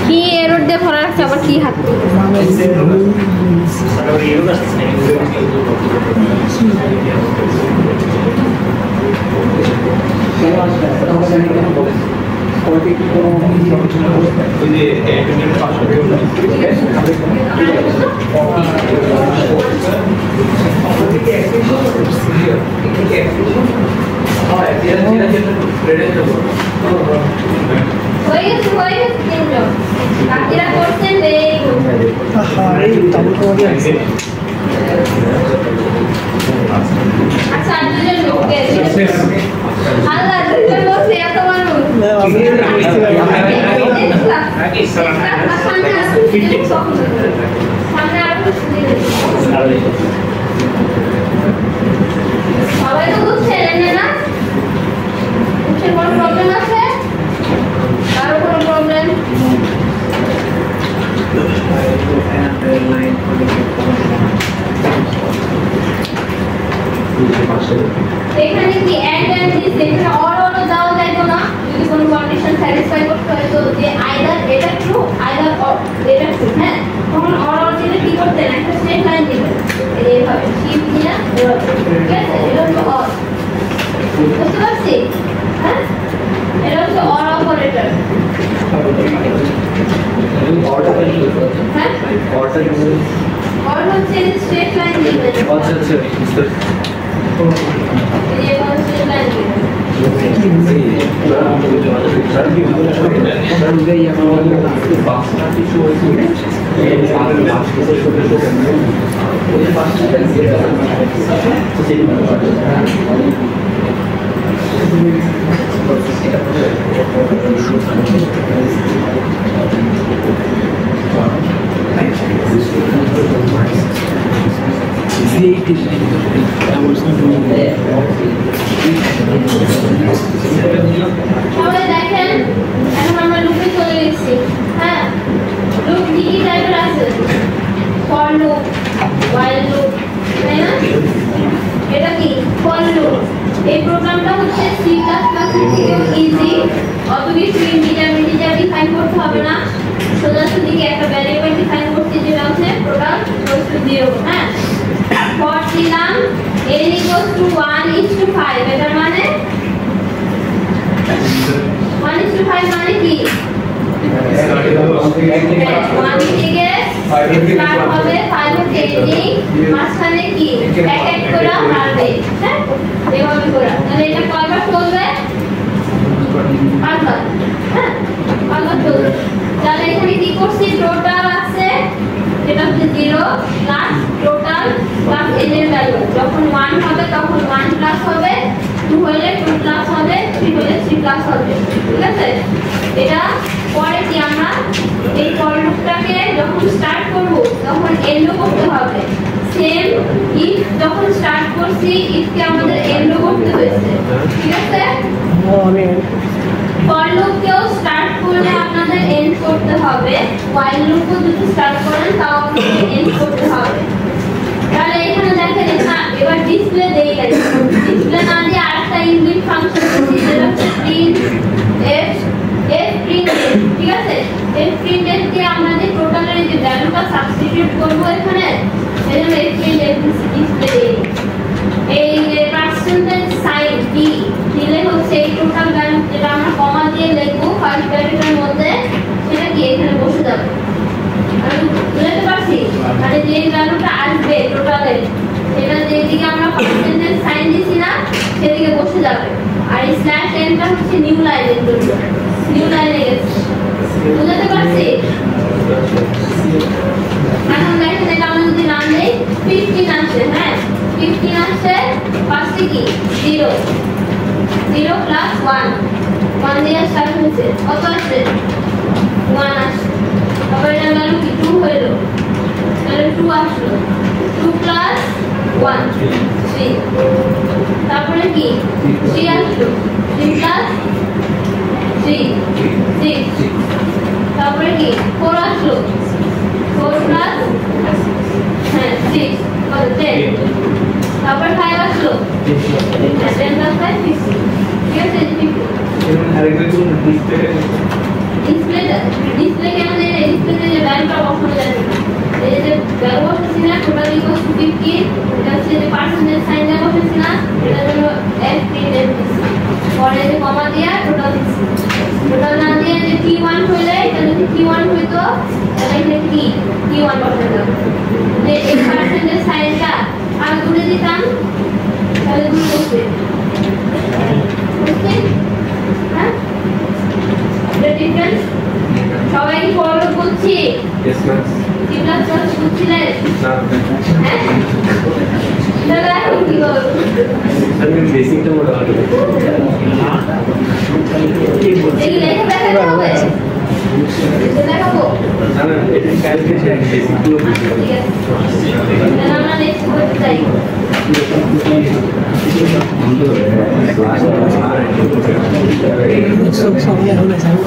কি এরর দিয়ে ভরা আছে আবার কি হাত হয়ে গেছে তিনজন বাকিরা করছেন ভেরি গুড আরে তাহলে তো আগে আছে আচ্ছা আর দুজন লোক গেছে আল্লাহ দুজন বসে এত মানুষ না আমি সামনে আরো সবাই তো বুঝছেন না বুঝছেন কোনো প্রবলেম আছে কারো কোনো প্রবলেম এখানে কি অ্যান্ড দিস এখানে অর দেওয়া যায় তো না যদি কোনো কন্ডিশন স্যাটিসফাই করতে হয় তো যে আইদার এটা ট্রু আইদার এটা ট্রু হ্যাঁ তখন অর দিলে কি করতেন একটা স্ট্রেট লাইন দিবেন এইভাবে শিফট নিয়ে ঠিক আছে এটা হলো অর বুঝতে পারছি হ্যাঁ এটা হচ্ছে অর অপারেটর হ্যাঁ অর হচ্ছে স্ট্রেট লাইন দিবেন ये कौन सी लाइन সবাই দেখেন এখন আমরা লুপে চলে গেছি হ্যাঁ লুপ কি কি টাইপের আছে ফর লুপ while লুপ তাই না এটা কি ফর লুপ এই প্রোগ্রামটা হচ্ছে C++ এর থেকেও ইজি অত কিছু ইন্টিজার ডিফাইন করতে হবে না সোজাসুজি একটা ভ্যারিয়েবল ডিফাইন করতে যেটা হচ্ছে টোটাল ইকুয়ালস টু 0 হ্যাঁ ফর দিলাম n equals to 1:5 এটার মানে 1:5 মানে কি 1 থেকে স্টার্ট হবে 5 থেকে মাঝখানে কি এক এক করে বাড়বে হ্যাঁ এভাবে করে তাহলে এটা কয়বার চলবে 5 বার হ্যাঁ 5 বার চলবে তাহলে এখানে কি করছি টোটাল আছে যেটা হচ্ছে 0 প্লাস টোটাল প্লাস n এর ভ্যালু যখন 1 হবে তখন 1 প্লাস হবে 2 হলে 2 প্লাস হবে 3 হলে 3 প্লাস হবে ঠিক আছে এটা পরে কি আমরা এই ফর লুপটাকে যখন স্টার্ট করব তখন এন্ড করতে হবে সেম ইফ যখন স্টার্ট করছি ইফ কে আমাদের এন্ড করতে হয়েছে ঠিক আছে আমি ফর লুপ কেও স্টার্ট করলে আপনাদের এন্ড করতে হবে while লুপ ও যদি স্টার্ট করেন তাও আপনাদের এন্ড করতে হবে তাহলে এখানে দেখেন এটা এবার ডিসপ্লে দেই গেছে ডিসপ্লে না দিয়ে আরেকটা ইনবিল্ট ফাংশন আছে যেটা হচ্ছে প্রিন্ট প্রিন্ট ঠিক আছে প্রিন্ট দিয়ে আমরা যে টোটালের যে ভ্যালুটা সাবস্টিটিউট করব এখানে এজন্য প্রিন্ট ডিসপ্লে দেই এই যে পার্সেন্টেজ সাইন p দিলে হচ্ছে এই টোটাল ভ্যালু যেটা আমরা কমা দিয়ে লিখবো ফার্স্ট ব্র্যাকেটের মধ্যে সেটা কি এখানে বসে যাবে আমি বুঝতে পারছি মানে যে ভ্যালুটা আসবে টোটালে সেটা যেদিকে আমরা পার্সেন্টেজ সাইন দিছি না সেদিকে বসে যাবে আর এই স্ল্যাশ এনটা হচ্ছে নিউ লাইনের জন্য নিউ লাইনে গেছে বুঝতে পারছি এখন দেখেন এটা আমরা যদি নাম দেই 15 আসে হ্যাঁ 15 আসে পাশে কি 0 0 প্লাস 1 1 দিয়ে স্টার্ট হয়েছে কত আসছে 1 আসছে তারপর এটা ভ্যালু কি 2 হলো তাহলে 2 আসলো 2 প্লাস 1 3 তারপরে কি 3 আসলো 3 প্লাস 3 6 তারপরে কি 4 আসলো 4 প্লাস হ্যাঁ 6 কত 10 তারপর 5 আসলো 10 প্লাস 5 50 ঠিক আছে 50 ডিসপ্লে কেন দেয় ডিসপ্লেতে যে ভ্যালুটা বসানো যায় এই যে ভ্যালু বসাচ্ছি না টোটাল পরে যে কমা দিয়া টোটাল না দিয়ে যে T1 হইলে এটা যদি T1 হইতো তাহলে এখানে T1 বসাতে হবে যে এই পার্সেন্টেজ সাইনটা আমি তুলে দিতাম তাহলে দুই বসবে বুঝছেন হ্যাঁ এটা ডিফারেন্স সবাই কি ফলো করছি Yes, ma'am. C++ বুঝছিলেন হ্যাঁ তাহলে এখন কি করব বেসিক তো বলা হলো এই লেখা দেখাতে হবে দেখাবো না না এটা ক্যালকুলেশন বেসিক গুলো বুঝতে ঠিক আছে তাহলে আমরা নেক্সট করতে চাই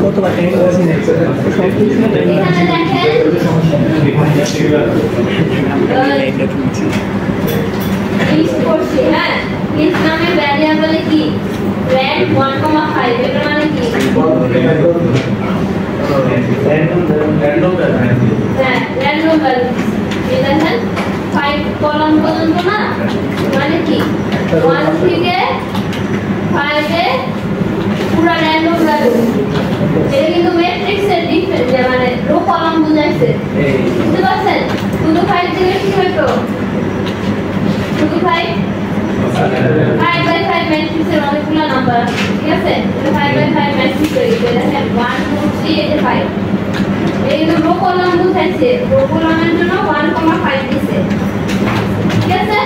কতবার এখানে দেখেন লিস্ট করছি হ্যাঁ লিস্ট নামে ভ্যারিয়েবলে কি র্যান্ড 1,5 এর মানে কি হ্যাঁ র্যান্ডম ভ্যালু এটা দেখেন 5 কলাম পর্যন্ত না মানে কি 1 থেকে 5 এ পুরো র্যান্ডম ভ্যালু এটা কিন্তু ম্যাট্রিক্সের ডিফারেন্স মানে রো কলাম বুঝাইছে বুঝতে পারছেন শুধু 5 দিলে কি হতো শুধু 5 5/5 ম্যাট্রিক্সের অনেকগুলো নাম্বার ঠিক আছে এটা 5/5 ম্যাট্রিক্স হয়ে গেছে দেখেন 1 2 3 এই যে 5 এই যে রো কলাম বুঝাইছে রো কলামের জন্য 1,5 দিছে ঠিক আছে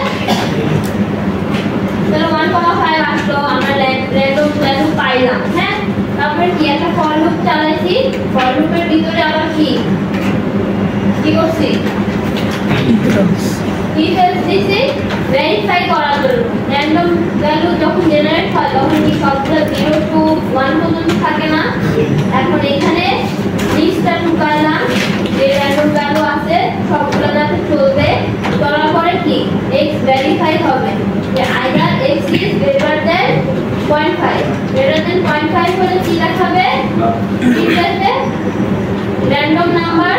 তাহলে 1,5 আসলো আমরা র্যান্ডম ভ্যালু পাইলাম হ্যাঁ তারপরে কি একটা ফর লুপ চালাইছি ফর লুপের ভিতরে আবার কি করছি if else দিছি ভেরিফাই করার জন্য র্যান্ডম ভ্যালু যখন জেনারেট হয় তখন কি সবগুলো 0 টু 1 পর্যন্ত থাকে না এখন এখানে লিস্টটা ঢুকাইলাম যে র্যান্ডম ভ্যালু আছে সবগুলো যাতে চলবে চলার পরে কি x ভেরিফাই হবে যে either x is greater than 0.5 greater than 0.5 হলে কি দেখাবে ঠিক আছে random number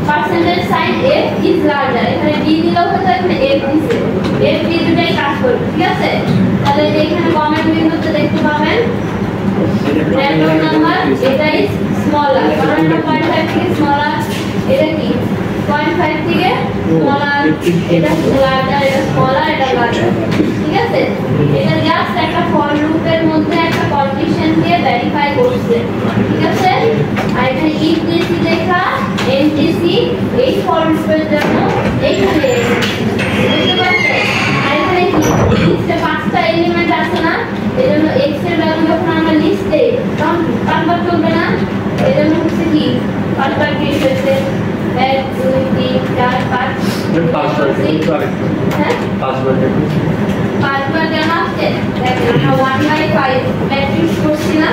percentage sign f is larger এখানে d দিলেও হতো এখানে f দিছে f দিয়ে দুটাই কাজ করবে ঠিক আছে তাহলে এখানে কমেন্ট বিন্দুতে দেখতে পাবেন random number এটা is smaller কারণ 0.5 থেকে smaller এটা কি 0.5 থেকে smaller এটা larger এটা smaller এটা larger ঠিক আছে এটা জাস্ট একটা ফর লুপের মধ্যে একটা কন্ডিশন দিয়ে ভেরিফাই করছে ঠিক আছে আর এখানে if দিছি দেখা ntc এই ফর লুপের জন্য এখানে বুঝতে পারছেন আর এখানে কি লিস্টে 5টা এলিমেন্ট আছে না এজন্য x এর ভ্যালু যখন আমরা লিস্টে তখন পাঁচবার চলবে না এজন্য হচ্ছে কি পাঁচবার কি হচ্ছে 1 2 3 4 5 হ্যাঁ 5বার কেন আসছে দেখেন আমরা 1/5 ম্যাট্রিক্স করছি না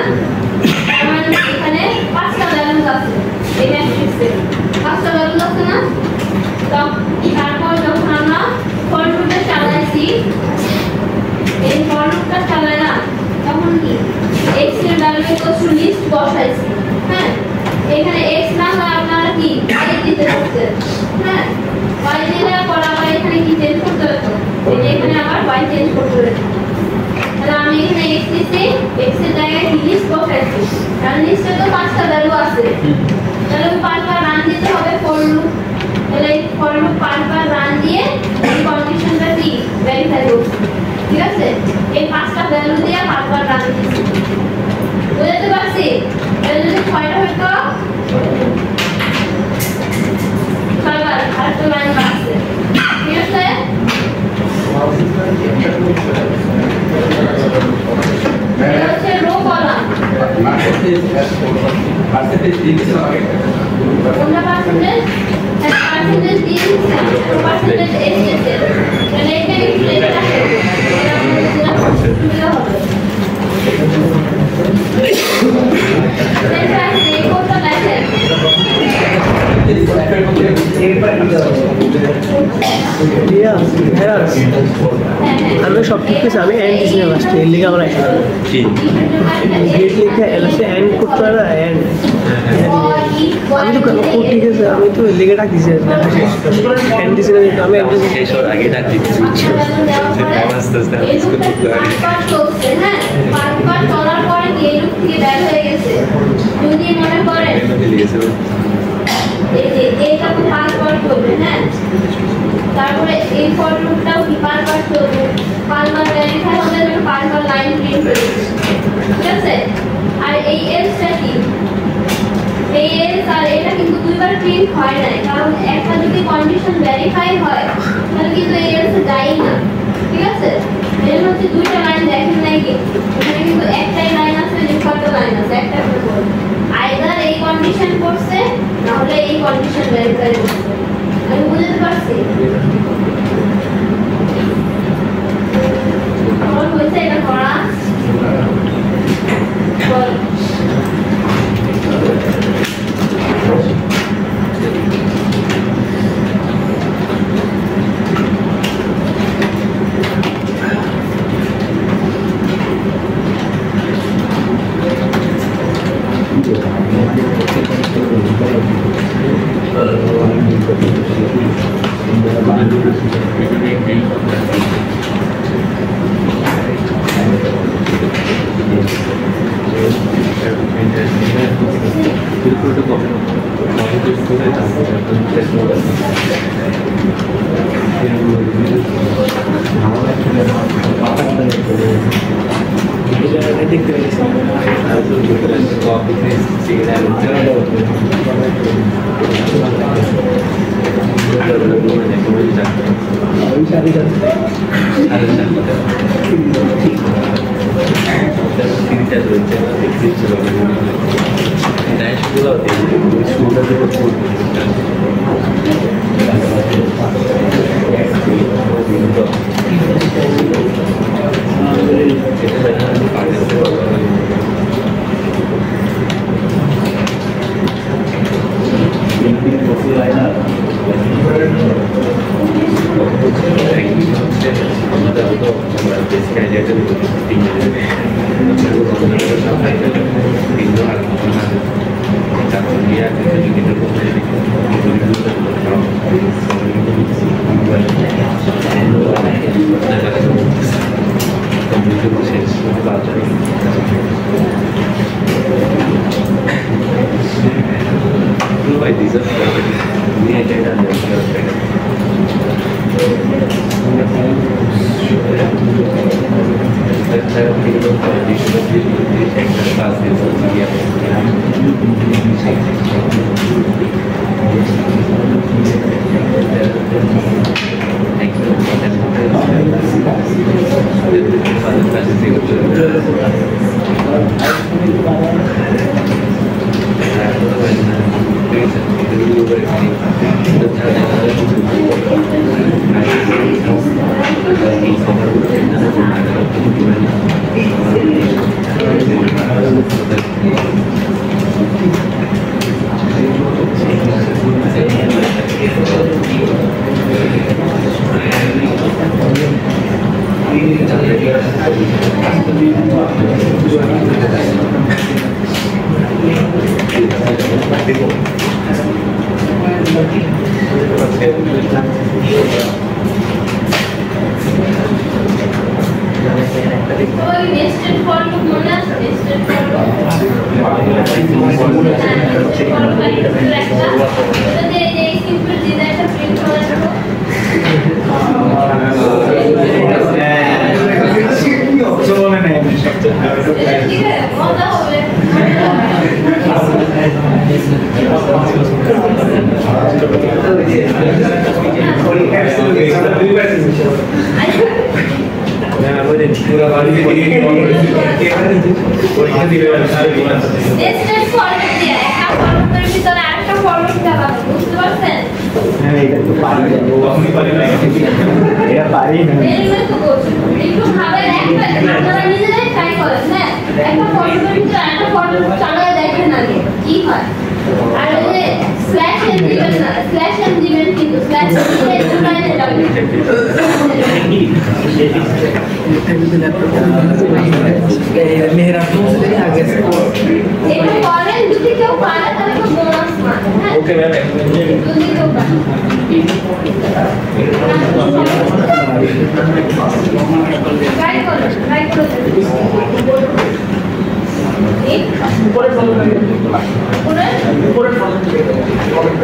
মানে এখানে 5টা ভ্যালু আছে এই ম্যাট্রিক্সে 5টা ভ্যালু আছে না তারপর যখন আমরা ফর লুপটা চালাইছি এই ফর লুপটা চালাই না তখন কি x এর ভ্যালু ইকুয়াল টু লিস্ট বসাইছি হ্যাঁ এখানে x না হয় আপনারা কি y দিতে পারছেন হ্যাঁ y দিলে পর আবার এখানে কি চেঞ্জ করতে হতো এখানে আবার y চেঞ্জ করতে হতো তাহলে আমি এখানে x দিছি x এর জায়গায় কি লিস্ট বসাইছি কারণ লিস্টে তো 5টা ভ্যালু আছে তাহলে 5বার রান দিতে হবে ফর লুপ তাহলে এই ফর লুপ 5বার রান দিয়ে এই কন্ডিশনটা কি ভেরিফাই করছি ঠিক আছে এই 5টা ভ্যালু দিয়ে 5বার রান দিছি বুঝতে পারছি তাহলে যদি 6টা হইতো 6বার আর তো লাইন বাড়ছে ঠিক আছে এটা হচ্ছে রো কলাম পার্সেন্টেজ দিয়েছে আগে কোনটা পার্সেন্টেজ পার্সেন্টেজ দিয়েছে পার্সেন্টেজ এসেছে তাহলে এটা একটু লেখা আছে এটা হবে এই কোডটা দেখেন ইয়া হ্যাঁ আমি সব ঠিক আছে আমি এন্ড দিছি না লাস্টে এর লিগে আমার একটা কি গেট লিখে এলসে এন্ড করতে হয় না এন্ড আমি তো কোড ঠিক আছে আমি তো এর লিগে ডাক দিছি এন্ড দিছি না আমি এন্ড দিছি শেষ হওয়ার আগে ডাক দিচ্ছি আস্তে আস্তে স্কুল করতে পারি পাঁচবার চলার পরে গিয়ে লুক থেকে বের হয়ে গেছে যদি মনে করেন এই যে এইটা তো পাঁচবার চলবে হ্যাঁ তারপরে এই ফর লুপটাও কি পাঁচবার চলবে পাঁচবার ভেরিফাই হবে যখন পাঁচবার লাইন প্রিন্ট করবে ঠিক আছে আর এই এলসটা কি এই এলস আর এটা কিন্তু দুইবার প্রিন্ট হয় না কারণ একটা যদি কন্ডিশন ভেরিফাই হয় তাহলে কিন্তু এই এলস যায়ই না ঠিক আছে এর মধ্যে দুইটা লাইন দেখেন নাই কি এখানে কিন্তু একটাই লাইন আছে দুইটা লাইন আছে একটা করে আইদার এই কন্ডিশন করছে না হলে এই কন্ডিশন ভেরিফাই করছে আমি বুঝতে পারছি আমার হয়েছে এটা করা বল একটা ফটো দেখেন আগে কি হয় আর ওই যে স্ল্যাশ এন দিবেন না স্ল্যাশ এন দিবেন কিন্তু স্ল্যাশ এন দিলে এটা লাইনে যাবে मेरा तो आगे से এটা করেন যদি কেউ পারে তাহলে তো বোনাস মান হ্যাঁ ওকে ম্যাম যদি কেউ পারে ট্রাই করো ঠিক উপরে ফলো উপরে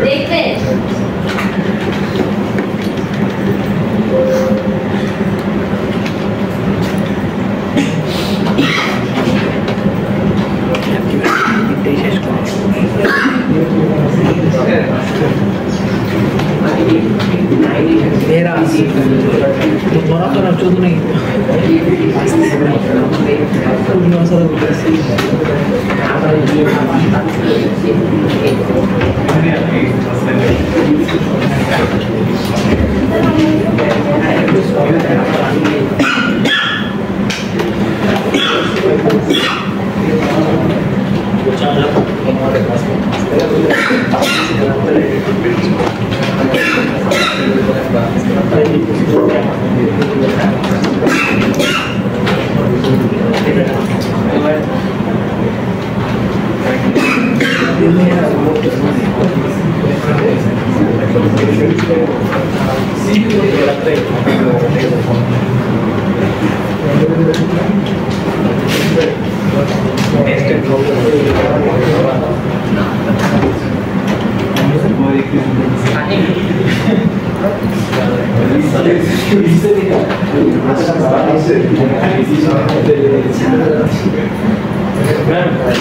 দেখবে मेरा बड़ा तो रचो तो नहीं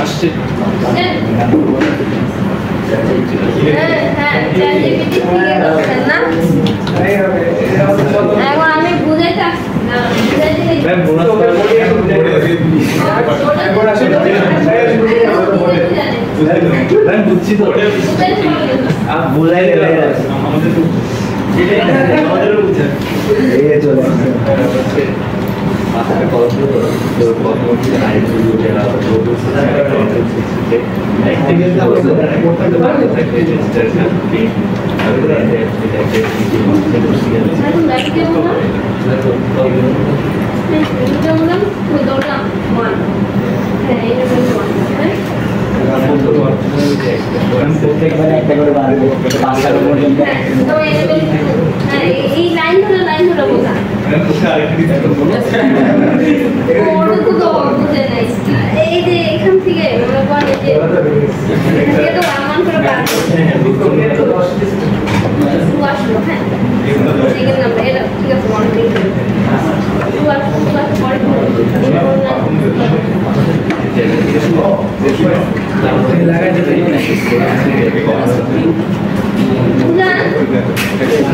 আসছে হ্যাঁ চ্যাটজিপিটি থেকে করছেন না এখন আমি বুঝাইতে আসছি না বুঝাইতে ম্যাম বোনাস ম্যাম বুঝছি তো आप बुलाई ले रहे हैं আমাদের বুঝছেন এই চলে মাথাটা কল করে তো কত কি আইডি যেটা তো করতে পারবে থাকে রেজিস্ট্রেশন ফি আর প্রত্যেকবার একটা করে বাড়বে 5টার পর্যন্ত এই লাইন ধরে বোঝা এই যে এখান থেকে মনে করেন এই যে তো আমান করে পারবো আসলো হ্যাঁ ঠিক আছে আমরা এটা ঠিক আছে মনে করি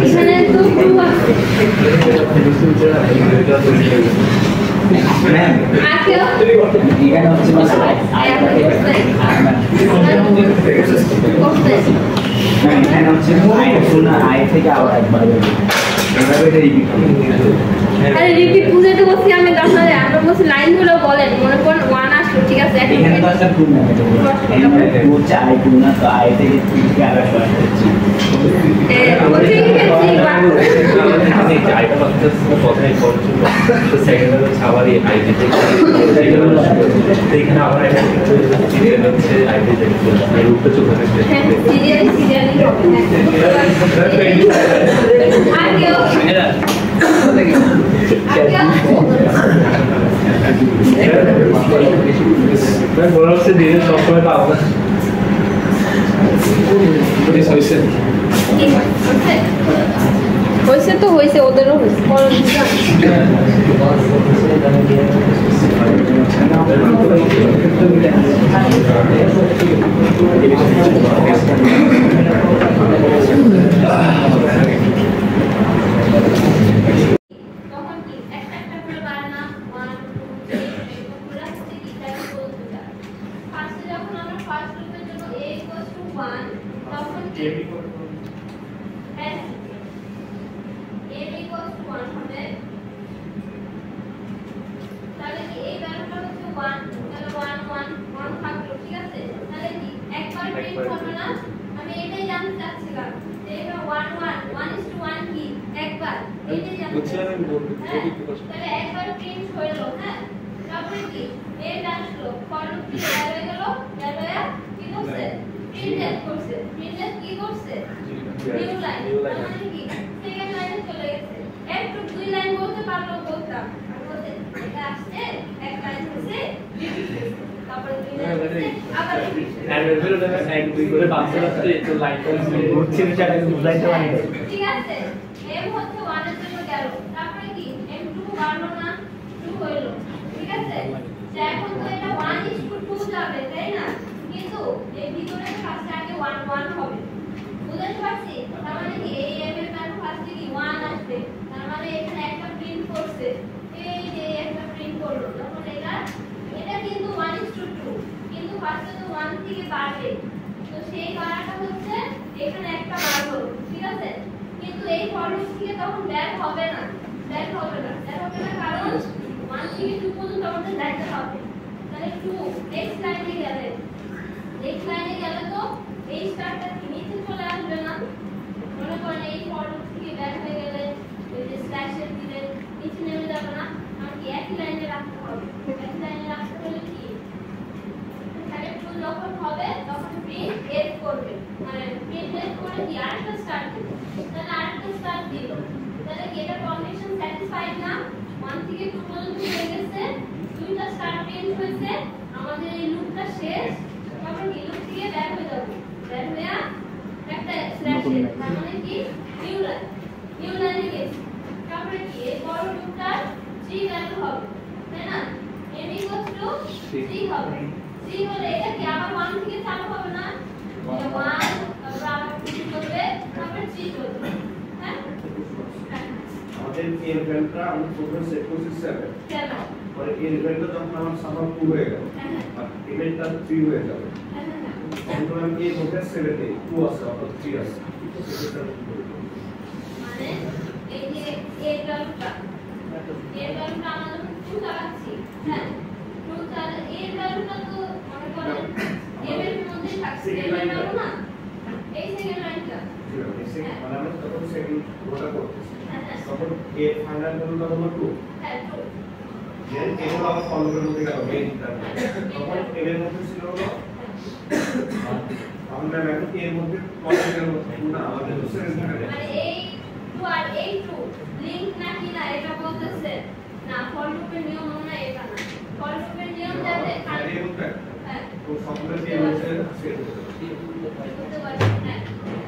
এখানে তো এখানে হচ্ছে এখানে হচ্ছে আই থেকে আবার একবার আরে রিপিট বুঝাইতে বসছি আমি আপনাদের আমরা বলছি লাইনগুলো বলেন মনে করেন 1 আসলো ঠিক আছে এখানে তো একটা টু না এখানে হচ্ছে আই টু না তো আই থেকে 3 কে আবার সরাতে হচ্ছে আমি আইটা বাচ্চা কথাই বলছি তো সেকেন্ডারি হচ্ছে আবার এই আইডি থেকে এখানে আবার একটা হচ্ছে আইডি থেকে এই রূপে চলে আসছে সিরিয়ালি হবে হ্যাঁ বলা হচ্ছে দিনের সবসময় পাবো না হয়েছে তো হয়েছে ওদেরও হয়েছে তাহলে কি এই ভ্যালুটা হচ্ছে 1 তাহলে 1 1 1 থাকলো ঠিক আছে তাহলে বুঝছিলাম আমি বলবো একটু কষ্ট তাহলে একবার প্রিন্ট হলো হ্যাঁ তারপরে কি এর আসলো ফর লুপ কি হয়ে গেল তাহলে কি করছে প্রিন্ট করছে প্রিন্ট কি করছে নিউ লাইন মানে কি সেকেন্ড লাইনে চলে গেছে একটু দুই লাইন বলতে পারলো বলতাম আর বলতে এটা আসছে এক লাইন হচ্ছে তারপরে দুই লাইন আবার এক দুই করে বাঁচতে বাঁচতে একটু লাইন বুঝছি বিষয়টাকে বুঝাইতে পারি না। ঠিক আছে m হচ্ছে 1 এর জন্য গেল তারপরে কি m2 বাড়লো না 2 হলো ঠিক আছে যে এখন তো এটা 1:2 যাবে তাই না কিন্তু এই ভিতরে ফার্স্টে আগে 1 1 হবে বুঝতে পারছি তার মানে কি এই m এর মান ফার্স্টে কি 1 আসবে তার মানে এখানে একটা প্রিন্ট করছে এই যে একটা প্রিন্ট করলো তখন এটা কিন্তু 1:2 কিন্তু ফার্স্টে তো 1 থেকে বাড়বে তো সেই বাড়াটা হচ্ছে এখানে একটা বার হলো ঠিক আছে কিন্তু এই ফরম্যাট থেকে তখন ব্যাক হবে না কারণ 1 থেকে 2 পর্যন্ত আমাদের যাইতে হবে তাহলে 2 নেক্সট লাইনে গেলে তো এই স্টারটা কি নিচে চলে আসবে না মনে করেন এই ফরম্যাট থেকে ব্যাক হয়ে গেলে এই যে স্ল্যাশের দিলে নিচে নেমে যাবে না আমাকে একই লাইনে রাখতে হবে একই লাইনে রাখতে হলে কি তাহলে 2 যখন হবে তখন প্রিন্ট এড করবে মানে প্রিন্ট এড করে কি আরেকটা স্টার দিবে তাহলে আরেকটা স্টার দিল তাহলে কি এটা কন্ডিশন স্যাটিসফাইড না 1 থেকে 2 পর্যন্ত হয়ে গেছে দুইটা স্টার প্রিন্ট হয়েছে আমাদের এই লুপটা শেষ তারপর কি লুপ থেকে ব্যাক হয়ে যাবে ব্যাক হয়ে একটা স্ল্যাশ তার মানে কি নিউ লাইনে গেছে তারপরে কি এই বড় লুপটার 3 ভ্যালু হবে তাই না m 3 হবে 3 হলে এটা কি আবার 1 থেকে চালু হবে না 1 তারপর আবার 2 করবে তারপর 3 করবে হ্যাঁ আমাদের এর ভ্যালুটা আমরা প্রথমে সেট করছি 7 কেন পরে এর ভ্যালুটা যখন আমার সামার 2 হয়ে গেল আর ইভেন্টটা 3 হয়ে যাবে তখন আমি এর মধ্যে 7 এ 2 আছে অর্থাৎ 3 আছে মানে এই যে এর ভ্যালুটা আমরা যখন 2 চালাচ্ছি হ্যাঁ 2 চালা এর ভ্যালুটা তো মনে করেন m এর মধ্যে থাকছে এর ভ্যালু না এই সেকেন্ড লাইনটা মানে আমরা তখন সেকেন্ড রোটা করতেছি তখন এর ফাইনাল ভ্যালুটা হলো 2 হ্যাঁ 2 দেন এর আবার ফলোর মধ্যে গেল মেইনটা তখন এর মধ্যে ছিল হলো আমরা এখন এর মধ্যে কন্টিনিউ করতে না আমাদের সেকেন্ড থাকে মানে এই 2 আর এই 2 লিংক নাকি না এটা বলতেছে না ফর লুপের নিয়ম না এটা না ফর লুপের নিয়ম যাতে খালি হ্যাঁ তো সবগুলো দিয়ে হচ্ছে সেট বুঝতে পারছেন হ্যাঁ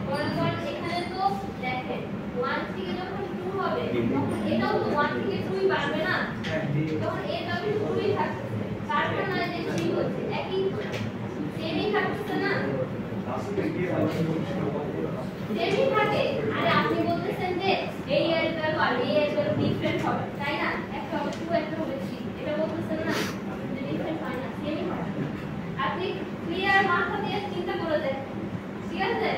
বরাবর এখানে তো দেখেন 1 থেকে যখন 2 হবে তখন এটাও তো 1 থেকে 2 বাড়বে না তখন এটা তো 2ই থাকছে তারপর না যে 3 হচ্ছে একই সেমই থাকছে না সেমই থাকে আরে আপনি বলতেছেন যে এই এর ভ্যালু আর এই এর ভ্যালু ডিফারেন্ট হবে তাই না একটা হবে 2 একটা হবে 3 এটা বলতেছেন না যে ডিফারেন্ট হয় না সেমই হয় আপনি ক্লিয়ার মাথা দিয়ে চিন্তা করে দেখেন ঠিক আছে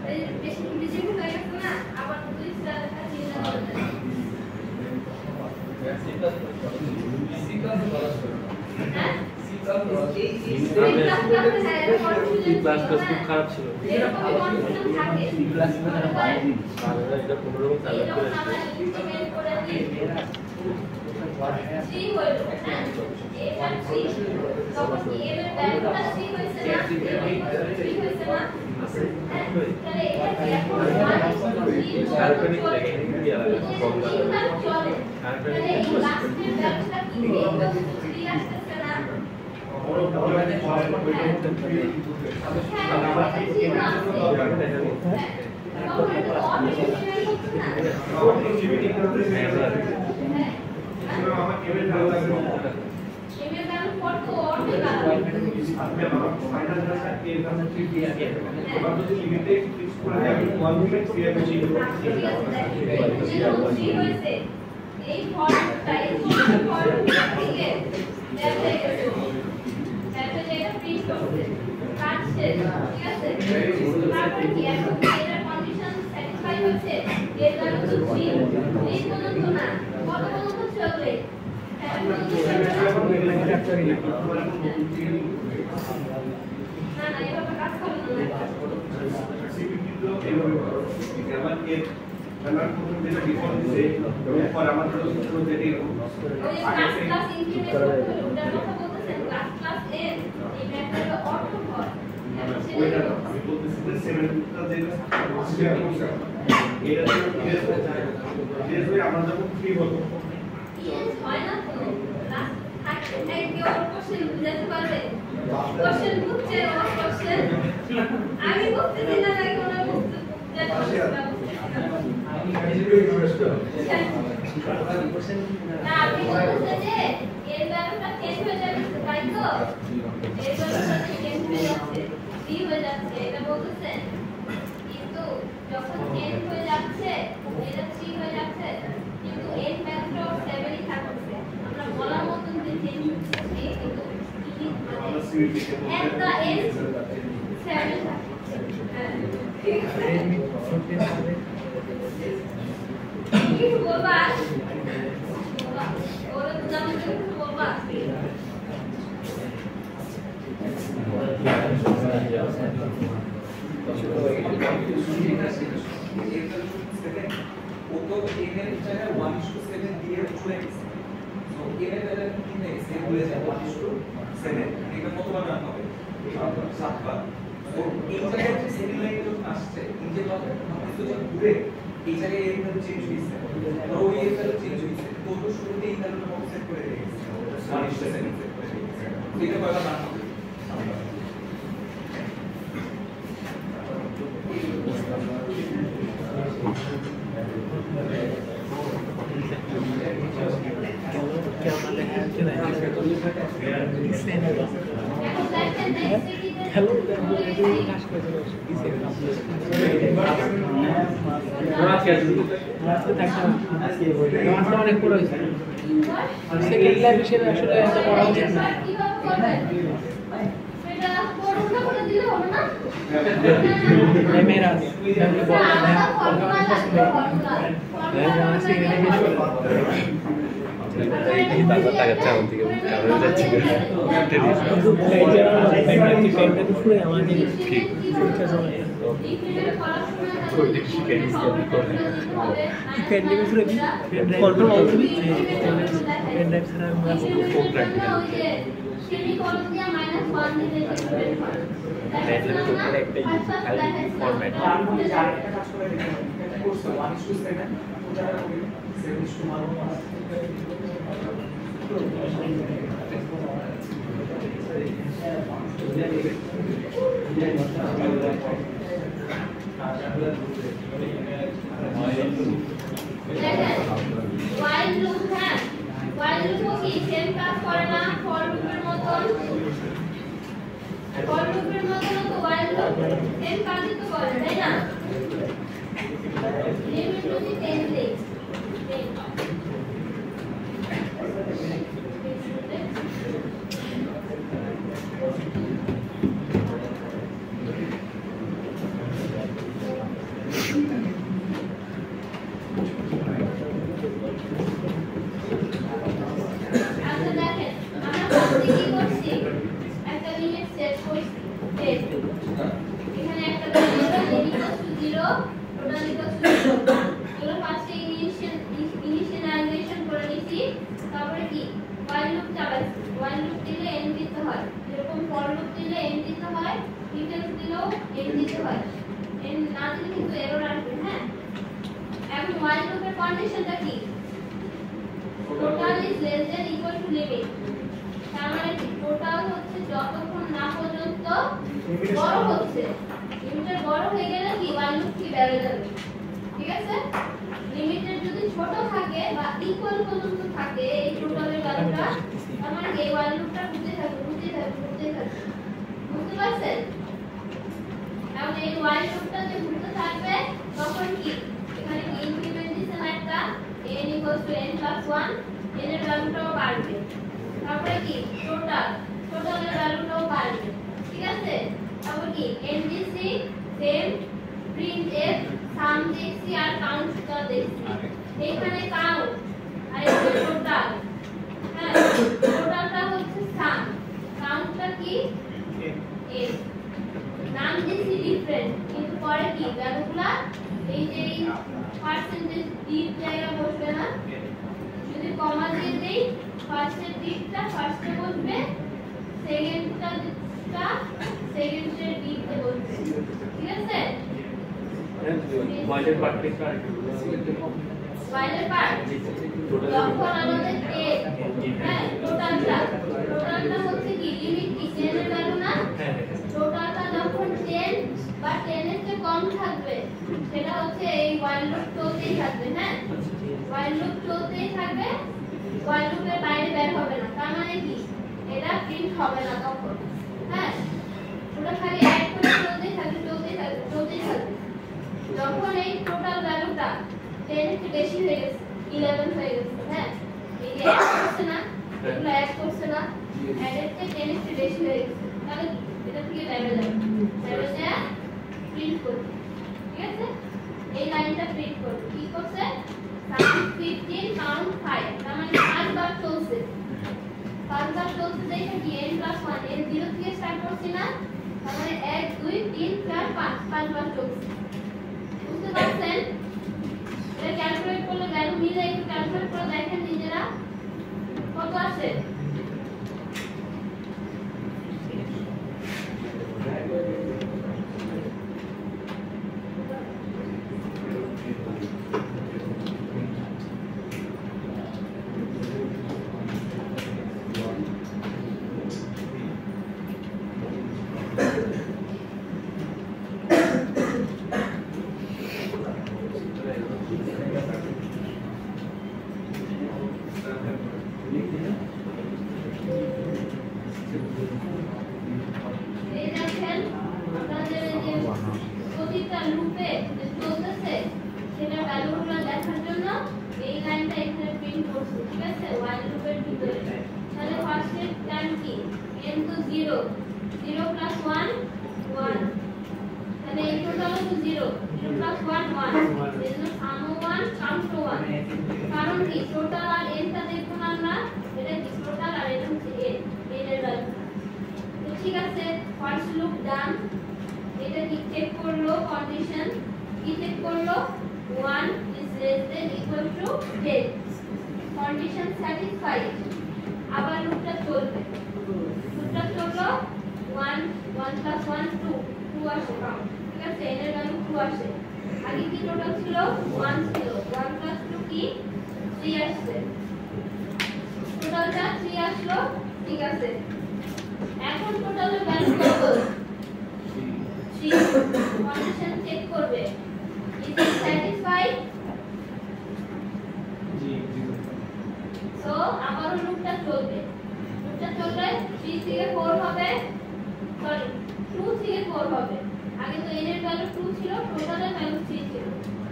এই বেশি বেশি হয়ে গেছে না আবার দুই স্টারটা চিন্তা করে দেখেন হ্যাঁ খুব খারাপ ছিল এরকম কনফিউশন থাকে এটা কোনো রকম চালু এরকম আমরা ইমপ্লিমেন্ট করে দিই 3 হইল হ্যাঁ এবার 3 তখন কি এর ভ্যালুটা 3 হইছে না 3 হইছে না তাহলে এটা কি এখন 1 কাল্পনিক লাগে কি আলাদা চলে তাহলে এই লাস্টের ভ্যালুটা কি 3 আসতেছে না এই ফর্মটা এই ফর্মটা থেকে দেখে গেছে তারপরে এটা প্রিন্ট করতে কাজ শেষ ঠিক আছে তারপর কি এখন এর কন্ডিশন স্যাটিসফাই হচ্ছে এর ভ্যালু তো 3 এই পর্যন্ত না কত পর্যন্ত চলবে না এভাবে কাজ করবে না মেম্বার প্রথম যেটা ডিফল্ট দিছে এবং পরে আমাদের সূত্র যেটা এরকম ওই ক্লাস ক্লাস ইনক্রিমেন্ট করতে হবে ওটার কথা বলতেছেন ক্লাস ক্লাস এর এই ম্যাথডের অর্থ হয় ওইটা না, আমি বলতেছি যে 7টা যেটা এটা যে আমরা যখন ফ্রি হলো ইয়েস হয় না তো লাস্ট থাকে কি ওর কোশ্চেন বুঝাতে পারবে কোশ্চেন বুঝছে ওর কোশ্চেন আমি বুঝতেছি না না কোন বুঝতে না আপনি বলছেন যে এর ব্যাপারটা চেঞ্জ হয়ে যাবে তাই তো এর ব্যাপারটা চেঞ্জ হয়ে যাচ্ছে বি হয়ে যাচ্ছে এটা বলতেছেন কিন্তু যখন চেঞ্জ হয়ে যাচ্ছে এটা 3 হয়ে যাচ্ছে কিন্তু এর ম্যাথটা 7 ই থাকছে আমরা বলার মতন যে চেঞ্জ হচ্ছে কিন্তু কি মানে একটা এর 7 থাকছে হ্যাঁ ঠিক আছে কি বলবা ওরা জানো কি বলবা वो तो एन एल चाहे 1:7 दिए चले गए तो एन एल वाला कितने से बोले जाए 1:7 एक কত বার রান হবে 7 বার তো এই জায়গায় যে সেকেন্ড লাইনে যখন আসছে ইনজে তো আমাদের তো যখন ঘুরে এই জায়গায় এই ভ্যালু চেঞ্জ হইছে আর ওই এই ভ্যালু চেঞ্জ হইছে তো তো শুরুতে এই ভ্যালুটা কত সেট করে রেখেছে 1:7 সেট করে রেখেছে এটা কয়বার রান হবে হ্যালো অনেক বড় হয়েছে সেকেন্ড ল্যাব হিসেবে আসলে এটা পড়া উচিত না মেয়েরা while loop है while loop की सेम काज করে না for loop এর মতন for loop এর মতন তো while loop সেম কাজই তো করে তাই না লিমিট টু দি 10 days এই যে পার্সেন্টেজ ডিপ জায়গা বসবে না, যদি কমা দিয়ে দেই ফার্স্টের ডিপটা ফার্স্টে বসবে, সেকেন্ডের ডিপে বসবে, ঠিক আছে? ওয়াইলের পার্টটা ওয়াইলের পার্ট যখন আমাদের হ্যাঁ টোটালটা হচ্ছে কি লিমিট কি 10 এর ভ্যালু না, টোটালটা যখন 10 বা 10 এর চেয়ে কম থাকবে সেটা হচ্ছে এই while লুপ চলতেই থাকবে। হ্যাঁ, while লুপ চলতেই থাকবে, while লুপের বাইরে বের হবে না, তার মানে কি এটা প্রিন্ট হবে না তখন। হ্যাঁ, ওটা খালি অ্যাড করে চলতেই থাকবে। যখন এই টোটাল ভ্যালুটা 10 এর চেয়ে বেশি হয়ে গেছে, 11 হয়ে গেছে, হ্যাঁ এই যে অ্যাড করছে না, এগুলো অ্যাড করছে না, অ্যাড এর চেয়ে 10 এর চেয়ে বেশি হয়ে গেছে, তাহলে এটা থেকে বের হয়ে যাবে, প্রিন্ট করবে, ঠিক আছে? এই লাইনটা প্রিন্ট করবে, কি করছে 15 কাউন্ট 5, তার মানে 5 বার চলছে, 5 বার চলছে, দেখেন কি n + 1 n 0 থেকে স্টার্ট করছি না, তার মানে 1 2 3 4 5 বার চলছে। বুঝতে পারছেন? এটা ক্যালকুলেট করলে ভ্যালু মিলে একটু ক্যালকুলেট করে দেখেন নিজেরা কত আসে। প্রতিটা লুপে যে চলতেছে সেটা ভ্যালুগুলো দেখার জন্য এই লাইনটা এখানে প্রিন্ট করছি, ঠিক আছে? while লুপের ভিতরে তাহলে ফার্স্টের টার্ম কি n তো 0 0 + 1 1, তাহলে এই টোটাল তো 0 0 + 1 1, এজন্য সাম 1 কাউন্ট 1, কারণ কি টোটাল আর n টা দেখব না আমরা, এটা কি টোটাল আর এটা হচ্ছে n এর ভ্যালু। তো ঠিক আছে, ফার্স্ট লুপ ডান। এটা কি চেক করলো কন্ডিশন, কি চেক করলো 1 > 10, কন্ডিশন স্যাটিসফাইড, আবার লুপটা চলবে, লুপটা চললো 1 1 + 1 2 2 আসে, ঠিক আছে? n এর ভ্যালু 2 আসে, আগে কি টোটাল ছিল 1 ছিল, 1 + 2 কি 3 আসছে, টোটালটা 3 আসলো, ঠিক আছে? এখন টোটালের ভ্যালু কত 3, কন্ডিশন চেক করবে is it satisfied, সো আবারও লুপটা চলবে, লুপটা চললে 3 থেকে 4 হবে, সরি 2 থেকে 4 হবে, আগে তো n এর ভ্যালু 2 ছিল, টোটালের ভ্যালু 3 ছিল,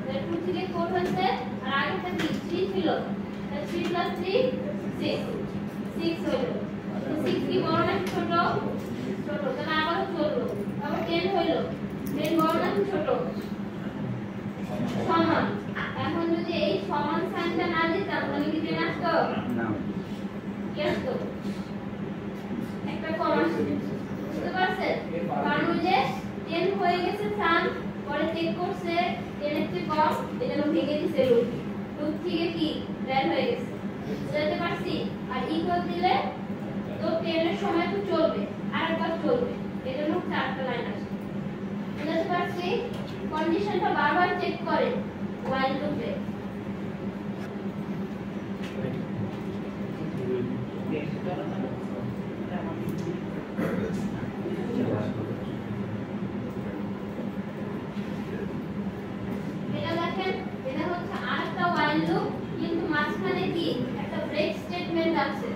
তাহলে 2 থেকে 4 হচ্ছে, আর আগেটা কি 3 ছিল, তাহলে 3 + 3 6 হলো, 6 কি বড় না ছোট, ছোট, তাহলে আবারও চললো, আবার 10 হলো, 10 বড় না ছোট, সমান। এখন যদি এই সমান সাইনটা না দিতাম তাহলে কি 10 আসতো না, কি আসতো একটা কম আসতো, বুঝতে পারছেন? কারণ ওই যে 10 হয়ে গেছে সাম, পরে চেক করছে 10 এর চেয়ে কম, এজন্য ভেঙে দিছে লুপ, লুপ থেকে কি বের হয়ে গেছে, বুঝতে পারছি? আর ইকুয়াল দিলে তো 10 এর সময় তো চলবে, আরেকবার চলবে, এজন্য 4টা লাইন আসে, বুঝতে পারছি? কন্ডিশনটা বারবার চেক করে while লুপে। এটা দেখেন, এটা হচ্ছে আরেকটা while লুপ, কিন্তু মাঝখানে কি একটা ব্রেক স্টেটমেন্ট আছে,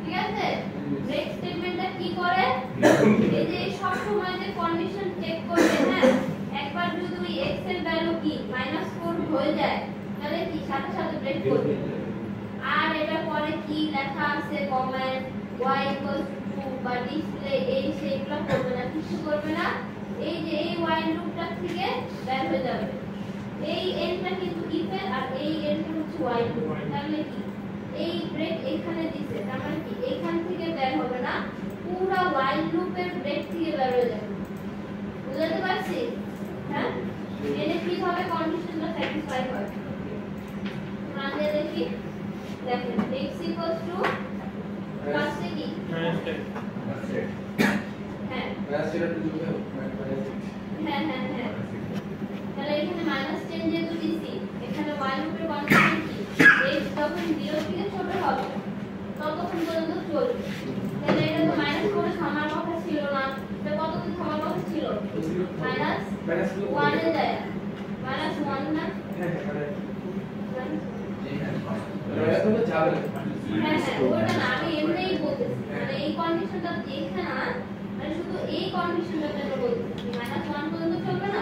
ঠিক আছে? ব্রেক স্টেটমেন্টটা কি করে, এই যে সব সময় যে কন্ডিশন চেক করবে, হ্যাঁ একবার যদি ওই x এর ভ্যালু কি -4 হয়ে যায় তাহলে কি সাথে সাথে ব্রেক করবে, আর এটা পরে কি লেখা আছে কমেন্ট y = 2 বা ডিসপ্লে এই সেগুলো করবে না, কিছু করবে না, এই যে এই while লুপটা থেকে বের হয়ে যাবে, এই এন্ডটা কিন্তু if এর, আর এই এন্ডটা হচ্ছে while লুপ, তাহলে কি এই ব্রেক এখানে দিছে, তার মানে কি এখান থেকে বের হবে না, পুরো while লুপের ব্রেক থেকে বের হয়ে যাবে, বুঝতে পারছি? হ্যাঁ, এনে কি হবে কন্ডিশনটা স্যাটিসফাই হয় মান দিয়ে দেখি দেখেন x = ফার্স্টে কি হ্যাঁ হ্যাঁ হ্যাঁ তাহলে এখানে -10 যেহেতু দিছি এখানে y লুপের কন্ডিশন কি x যখন 0 থেকে ছোট হবে ততক্ষণ পর্যন্ত চলবে তাহলে এটা তো -4 থামার কথা ছিল না এটা কতদিন থামার কথা ছিল -1 এ যায় -1 না হ্যাঁ ওটা না আমি এমনিই বলতেছি মানে এই কন্ডিশনটা দেখে না মানে শুধু এই কন্ডিশনটা কেন বলতেছি -1 পর্যন্ত চলবে না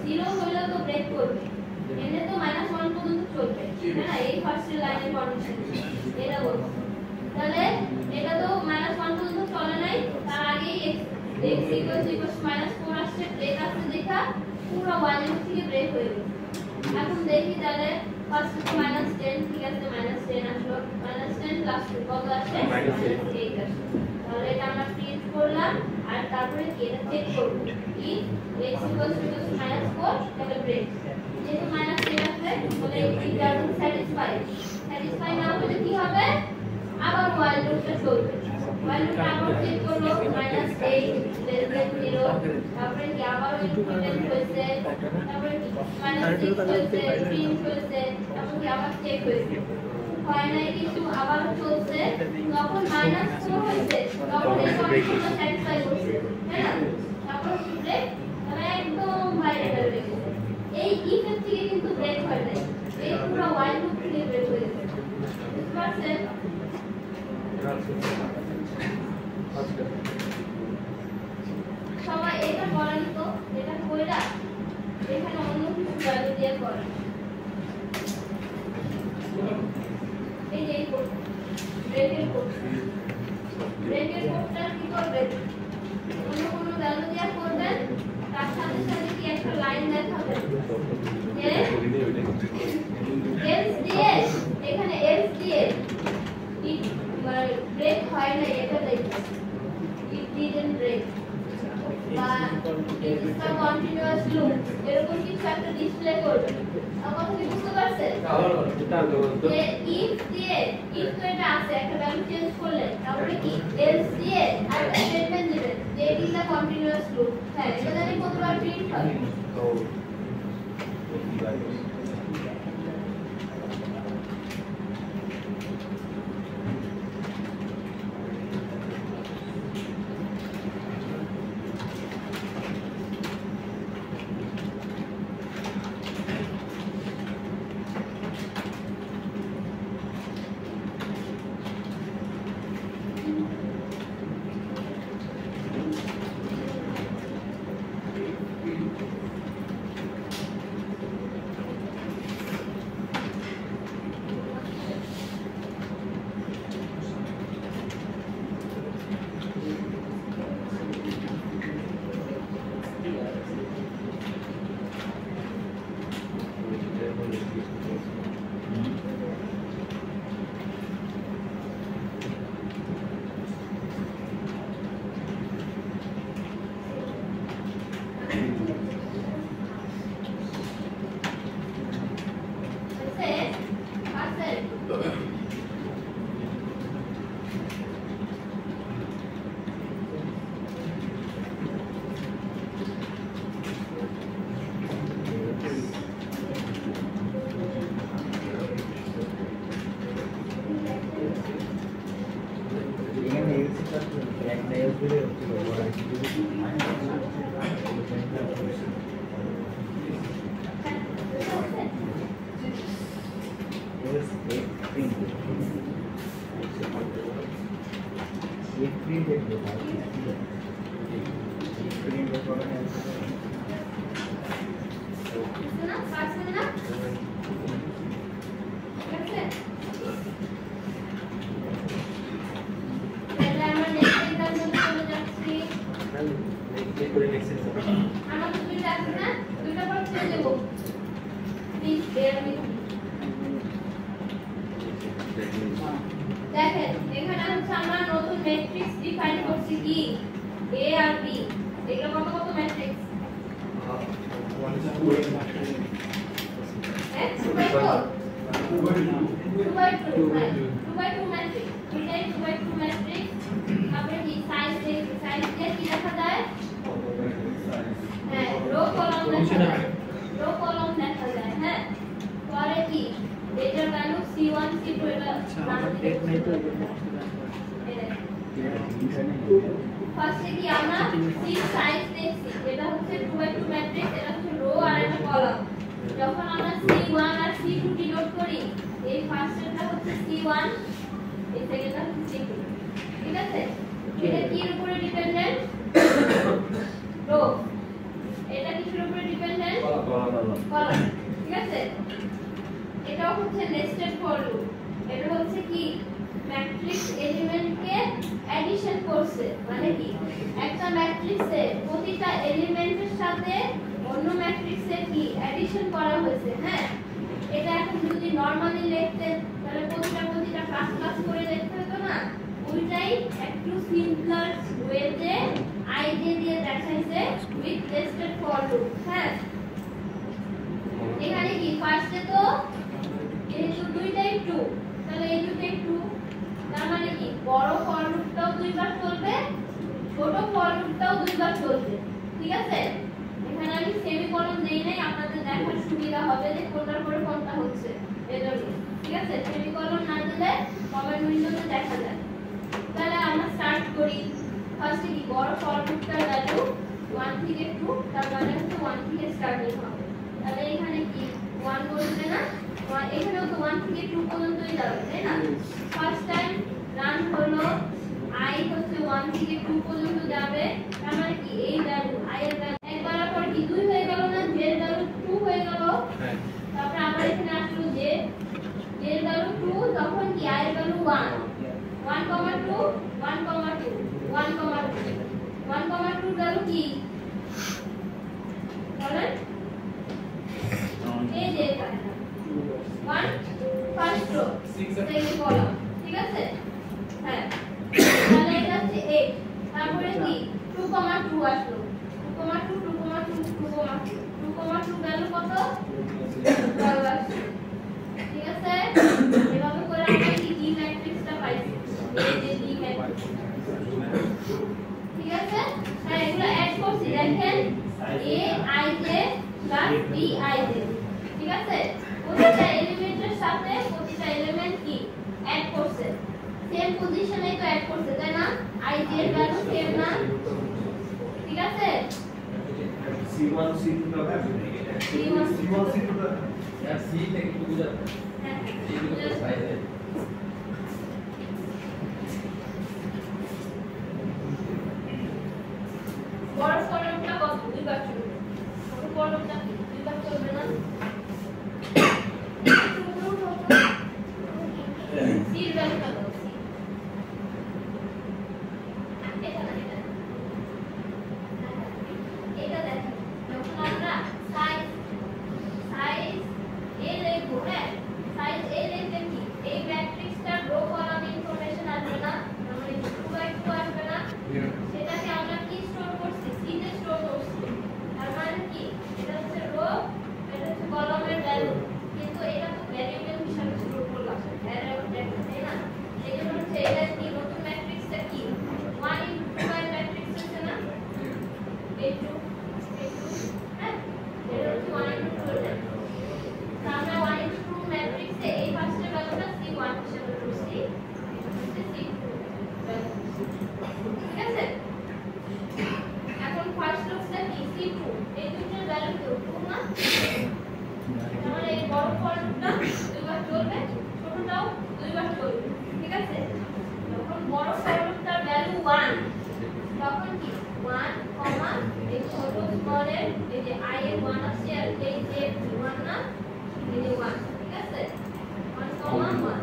0 হলে তো ব্রেক করবে এনে তো -1 পর্যন্ত চলবে না এই ফার্স্ট লাইনের কন্ডিশন এটা বলছি তাহলে এটা তো -1 পর্যন্ত চলে নাই তার আগেই x -4 আসছে ব্রেক আসছে দেখা পুরো y এর থেকে ব্রেক হয়ে গেছে এখন দেখি তাহলে ফার্স্ট তো -10 ঠিক আছে -10 আসলো -10 প্লাস কত আসে -8 আসে তাহলে এটা আমরা প্রিন্ট করলাম আর তারপরে কি এটা চেক করব কি x = -4 তাহলে ব্রেক যেহেতু -10 আছে তাহলে it doesn't satisfy না হলে কি হবে আবার while লুপটা চলবে while লুপটা আবার চেক করলো -8 0 তারপরে কি আবার ইনক্রিমেন্ট হয়েছে তারপরে কি -6 হয়েছে প্রিন্ট হয়েছে তারপর কি আবার চেক হয়েছে হয় না কিছু আবার চলছে যখন -4 হয়েছে তখন এই কন্ডিশনটা স্যাটিসফাই করছে তাই না তারপর কি ব্রেক মানে একদম বাইরে হয়ে গেছে এই ইফেক্ট থেকে কিন্তু ব্রেক হয় না এই পুরো while লুপ থেকে ব্রেক হয়ে গেছে বুঝতে পারছেন সবাই এটা করেন তো এটা কইরা এখানে অন্য কিছু ভ্যালু দিয়ে করেন এই যে কোড ব্রেকের কোডটা কি করবেন অন্য কোনো ভ্যালু দিয়ে করবেন তার সাথে সাথে কি একটা লাইন দেখাবেন যে এলস দিয়ে এখানে এলস দিয়ে ব্রেক হয় না এটা দেখবেন it didn't break বা it is a continuous loop এরকম কিছু একটা ডিসপ্লে করবে আমার কি বুঝতে পারছেন যে if দিয়ে if তো এটা আছে একটা ভ্যালু চেঞ্জ করলে তারপরে কি else দিয়ে আর একটা স্টেটমেন্ট দিবেন যে it is a continuous loop হ্যাঁ এটা জানি কতবার প্রিন্ট হবে দেখেন এখানে হচ্ছে আমরা নতুন ম্যাট্রিক্স ডিফাইন করছি কি a আর b এগুলো কত কত ম্যাট্রিক্স হ্যাঁ 2 by 2 ম্যাট্রিক্স এটাই 2 by 2 ম্যাট্রিক্স তারপরে কি সাইজ দিয়ে কি লেখা যায় হ্যাঁ রো কলাম লেখা যায় হ্যাঁ পরে কি এটার ভ্যালু c1 c2 এটা ফার্স্টে কি আমরা সি সাইজ দেখছি এটা হচ্ছে 2 by 2 ম্যাট্রিক্স এটা হচ্ছে রো আর একটা কলাম যখন আমরা c1 আর c2 ডিনোট করি এই ফার্স্টেরটা হচ্ছে c1 এই সেকেন্ডটা হচ্ছে c2 ঠিক আছে এটা কি এর উপরে ডিপেন্ডেন্ট রো এটা কিসের উপরে ডিপেন্ডেন্ট কলাম ঠিক আছে এটাও হচ্ছে নেস্টেড ফর লুপ এটা হচ্ছে কি ম্যাট্রিক্স এলিমেন্টকে অ্যাডিশন করছে মানে কি একটা ম্যাট্রিক্সে প্রতিটা এলিমেন্টের সাথে অন্য ম্যাট্রিক্সে কি অ্যাডিশন করা হয়েছে হ্যাঁ এটা এখন যদি নরমালি লিখতে তাহলে প্রতিটা ক্লাস করে লিখতে হতো না ওইটাই একটু সিম্পলার ওয়েতে আইডি দিয়ে দেখাইছে উইথ নেস্টেড ফর লুপ হ্যাঁ এখানে কি ফার্স্টে তো যেহেতু দুইটাই 2 তাহলে এই দুইটাই 2 তার মানে কি বড় ফর লুপটাও দুইবার চলবে ছোট ফর লুপটাও দুইবার চলবে ঠিক আছে এখানে আমি সেমিকোলন দেই নাই আপনাদের দেখার সুবিধা হবে যে কোনটার পরে কোনটা হচ্ছে এজন্য ঠিক আছে সেমিকোলন না দিলে কমেন্ট উইন্ডোতে দেখা যায় তাহলে আমরা স্টার্ট করি ফার্স্টে কি বড় ফর লুপটার ভ্যালু 1 থেকে 2 তার মানে হচ্ছে 1 থেকে স্টার্টিং হবে তাহলে এখানে কি 1 বলতে না এখানেও তো 1 থেকে 2 পর্যন্তই যাবে তাই না ফার্স্ট টাইম রান হলো i হচ্ছে 1 থেকে 2 পর্যন্ত যাবে তার মানে কি এই ভ্যালু i এর ভ্যালু একবার পর কি 2 হয়ে গেল না j এর ভ্যালু 2 হয়ে গেল তারপর আবার এখানে আসলো j এর ভ্যালু 2 তখন কি i এর ভ্যালু 1 1,2 1,2 1,2 ভ্যালু কি বলেন এই যে 1 ফার্স্ট রো সেকেন্ড কলাম ঠিক আছে হ্যাঁ তাহলে এটা হচ্ছে 8 তারপরে কি 2,2 আসলো 2,2 ভ্যালু কত 12 আসছে ঠিক আছে এভাবে করে আমরা কি ডি ম্যাট্রিক্সটা পাইছি এই যে ডি ম্যাট্রিক্স ঠিক আছে হ্যাঁ এগুলো অ্যাড করছি দেখেন a i j plus b i j ঠিক আছে প্রতিটা এলিমেন্টের সাথে প্রতিটা এলিমেন্ট কি অ্যাড করছে সেম পজিশনে তো অ্যাড করছে তাই না i j এর ভ্যালু সেম না ঠিক আছে c1 c2 টা ভ্যালু c1 c2 টা c থেকে কি বুঝাতে হ্যাঁ এই দুটো সাইজে বড় ফলনটা কত দুইবার চলবে ছোট ফলনটা দুইবার চলবে না সির ভ্যালুটা কত এটা দেখেন যখন আমরা সাইজ এ লিখবো হ্যাঁ সাইজ এ লিখতে কি এই ম্যাট্রিক্সটার রো কলাম ইনফরমেশন আসবে না মানে 2 by 2 আসবে না সেটাকে আমরা কি স্টোর করছি সি তে স্টোর করছি তার মানে কি এটা হচ্ছে রো এটা হচ্ছে কলামের ভ্যালু কিন্তু এটা তো ভ্যারিয়েবল হিসেবে স্টোর করলাম ভ্যারিয়েবল দেখতে তাই না এই জন্য হচ্ছে এটা কি নতুন ম্যাট্রিক্সটা কি 1 * 2 by ম্যাট্রিক্স আছে না a2 হ্যাঁ এটা হচ্ছে 1 * 2 আমরা 1 * 2 ম্যাট্রিক্সে এই ফার্স্টের ভ্যালুটা c1 হিসেবে ধরছি এটা হচ্ছে c2 ঠিক আছে এখন ফার্স্ট লুকসটা কি c2 এই দুটোর ভ্যালু তো 2 না তাহলে এই বড় ফলটা দুইবার চলবে ছোটটাও দুইবার চলবে ঠিক আছে যখন বড় ফলটার ভ্যালু 1 তখন কি 1, এই ছোট স্মলের এই যে i এর 1 আছে আর এই যে 1 না এই যে 1 ঠিক আছে 1, 1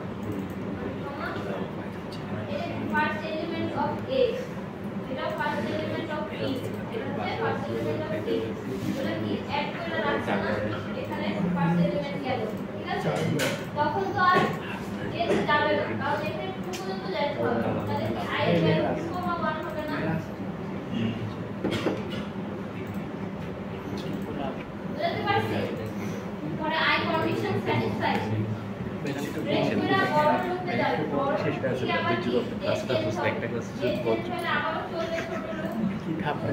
এই ফার্স্ট এলিমেন্ট অফ a এটা ফার্স্ট এলিমেন্ট অফ b এটা হচ্ছে ফার্স্ট এলিমেন্ট অফ c এগুলো কি অ্যাড করে রাখছে না এখানে ফার্স্ট এলিমেন্ট গেল ঠিক আছে তখন তো আর a যাবে না কারণ এখানে 2 পর্যন্ত যেতে হবে তাহলে কি i এর ভ্যালু 2,1 হবে না স্যাটিসফাইড ব্রেক করে বড় লোকতে যাবে বড় শেষ ক্লাসে থেকে আবার বিজু করতে ক্লাস ক্লাস একটা ক্লাস শেষ বড় আবার চলবে ছোট লোক কি খাবার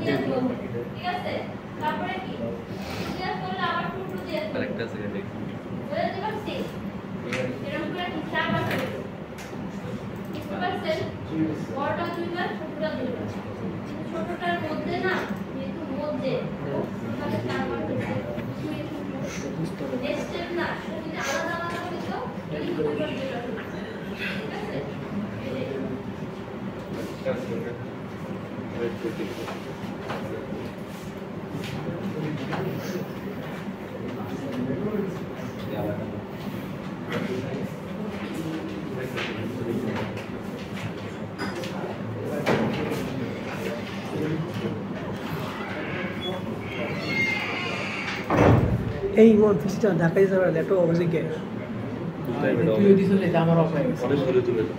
ঠিক আছে তারপরে কি ক্লিয়ার করলে আবার টুটু দিয়ে আরেকটা সেকেন্ড দেখি বলে দিবা শেষ এরকম করে হিসাব আছে বুঝতে পারছেন বড়টা দুইবার ছোটটা দুইবার ছোটটার মধ্যে না যেহেতু মধ্যে ওখানে চারবার হচ্ছে নেক্সট স্টেপ না যদি আলাদা আলাদা হতো এই ছোটটা দুইবার ঠিক আছে এই মোর ফিসটা ঢাকায় যাওয়ার ল্যাপটপ অবশ্যই তুই দিছিলে যে আমার অফ হয়ে গেছে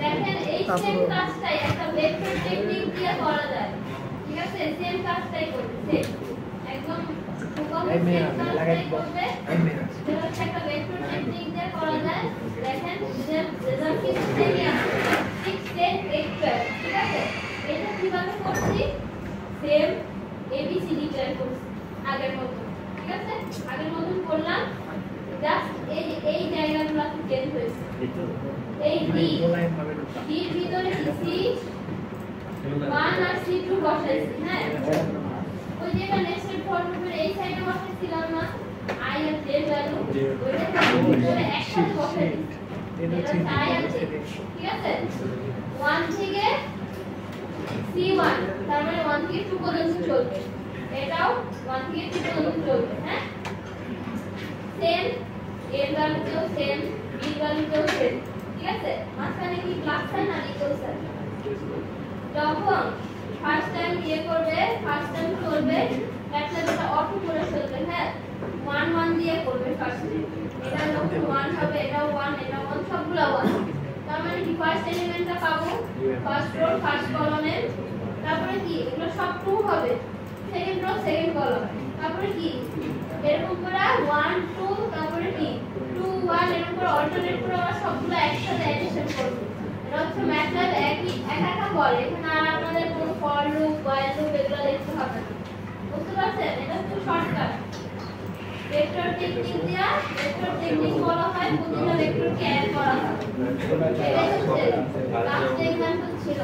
দেখেন এই সেম কাজটাই একটা ভেক্টর টেকনিক দিয়ে করা যায় ঠিক আছে সেম কাজটাই করবে একদম এই মেয়ে লাগাই করবে যেটা একটা ভেক্টর টেকনিক দিয়ে করা যায় দেখেন যে রেজাল্ট কি থেকে আসে 6 10 8 12 ঠিক আছে এটা কিভাবে করছি সেম এবিসিডি ট্রাই করছি আগের মতো ঠিক আছে আগের মতন করলাম জাস্ট এই জায়গাগুলো চেঞ্জ হয়েছে এই ডি ডির ভিতরে সি 1 আর সি 2 বসাইছি হ্যাঁ ওই যেটা নেক্সট ফর গ্রুপের এই সাইডে বসাইছিলাম না আই আর জে ভ্যালু ওইটা ভিতরে একসাথে বসাইছি এটা আই আর জে ঠিক আছে 1 থেকে C1 তার মানে 1 থেকে 2 পর্যন্ত চলবে এটাও 1 থেকে 2 পর্যন্ত চলবে হ্যাঁ সেম এর ভ্যালুতেও সেম বি ভ্যালুতেও সেম ঠিক আছে মাঝখানে কি প্লাস সাইন আর ইকুয়াল সাইন যখন ফার্স্ট টাইম করবে ফার্স্ট টাইম চলবে ম্যাথমেটিক্সটা অটো করে চলবে হ্যাঁ 1 1 দিয়ে করবে ফার্স্ট এটা যখন 1 হবে এটাও 1 এটা 1 সবগুলা 1 তার মানে কি ফার্স্ট এলিমেন্টটা পাবো ফার্স্ট রো ফার্স্ট কলামে তারপরে কি এগুলো সব 2 হবে সেকেন্ড রো সেকেন্ড কলাম তারপরে কি এরকম করে 1 2 তারপরে কি 2 1 এরকম করে অল্টারনেট করে আমরা সবগুলো একসাথে অ্যাডিশন করব এটা হচ্ছে ম্যাথড একা বলে এখানে আর আপনাদের কোনো ফর লুপ হোয়াইল লুপ এগুলো লিখতে হবে না বুঝতে পারছেন এটা হচ্ছে শর্টকাট ভেক্টর টেকনিক দিয়া ভেক্টর টেকনিক বলা হয় প্রতিটা ভেক্টরকে অ্যাড করা হয় এটাই হচ্ছে লাস্ট এক্সাম্পল ছিল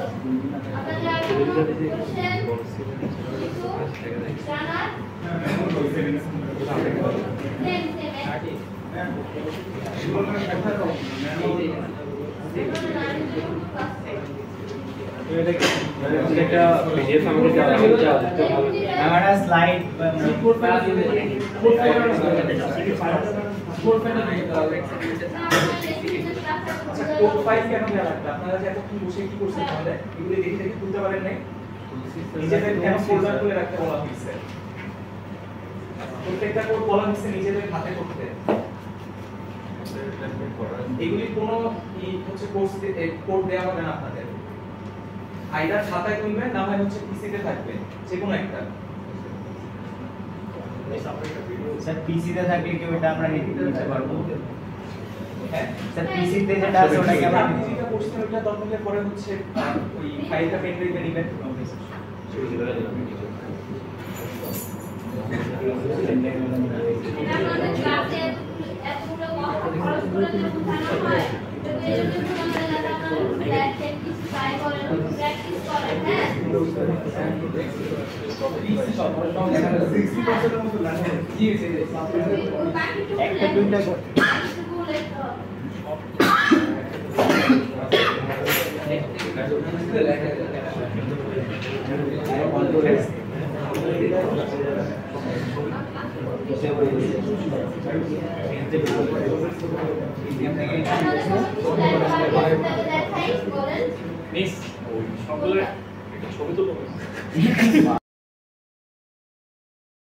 আপনাদের আর কোনো কোশ্চেন কিছু জানার একটা পিডিএফ আমাকে দেওয়া হচ্ছে हमारा स्लाइड কোড ফাইল কেন দেওয়া লাগবে আপনারা যে এত কি বসে কি করছেন তাহলে এগুলো দেখে দেখে তুলতে পারেন নাই নিজেদের কেন ফোল্ডার করে রাখতে বলা হয়েছে প্রত্যেকটা কোড বলা হয়েছে নিজেদের হাতে করতে এগুলি কোনো হচ্ছে কোড দেওয়া হবে না আপনাদের আইদার খাতায় তুলবেন না হয় হচ্ছে পিসিতে থাকবে যে কোনো একটা सर पीसी তে থাকলে কি ওটা আমরা নিতে পারবো হ্যাঁ স্যার পीसी তে যেটা আছে ওটা কি আমরা যেটা কোশ্চেন ওটা দরকার পরে হচ্ছে ওই ফাইলটা পেন ড্রাইভে নেবেন এটা আমাদের ক্লাসে এতগুলো কথা খরচ করে যদি বোঝানো হয় তবে এর জন্য আমাদের প্র্যাকটিস ট্রাই করেন প্র্যাকটিস করেন হ্যাঁ 60% মতো লাগে জি একটা দুইটা করে মিস সকলের ছবি তুলবো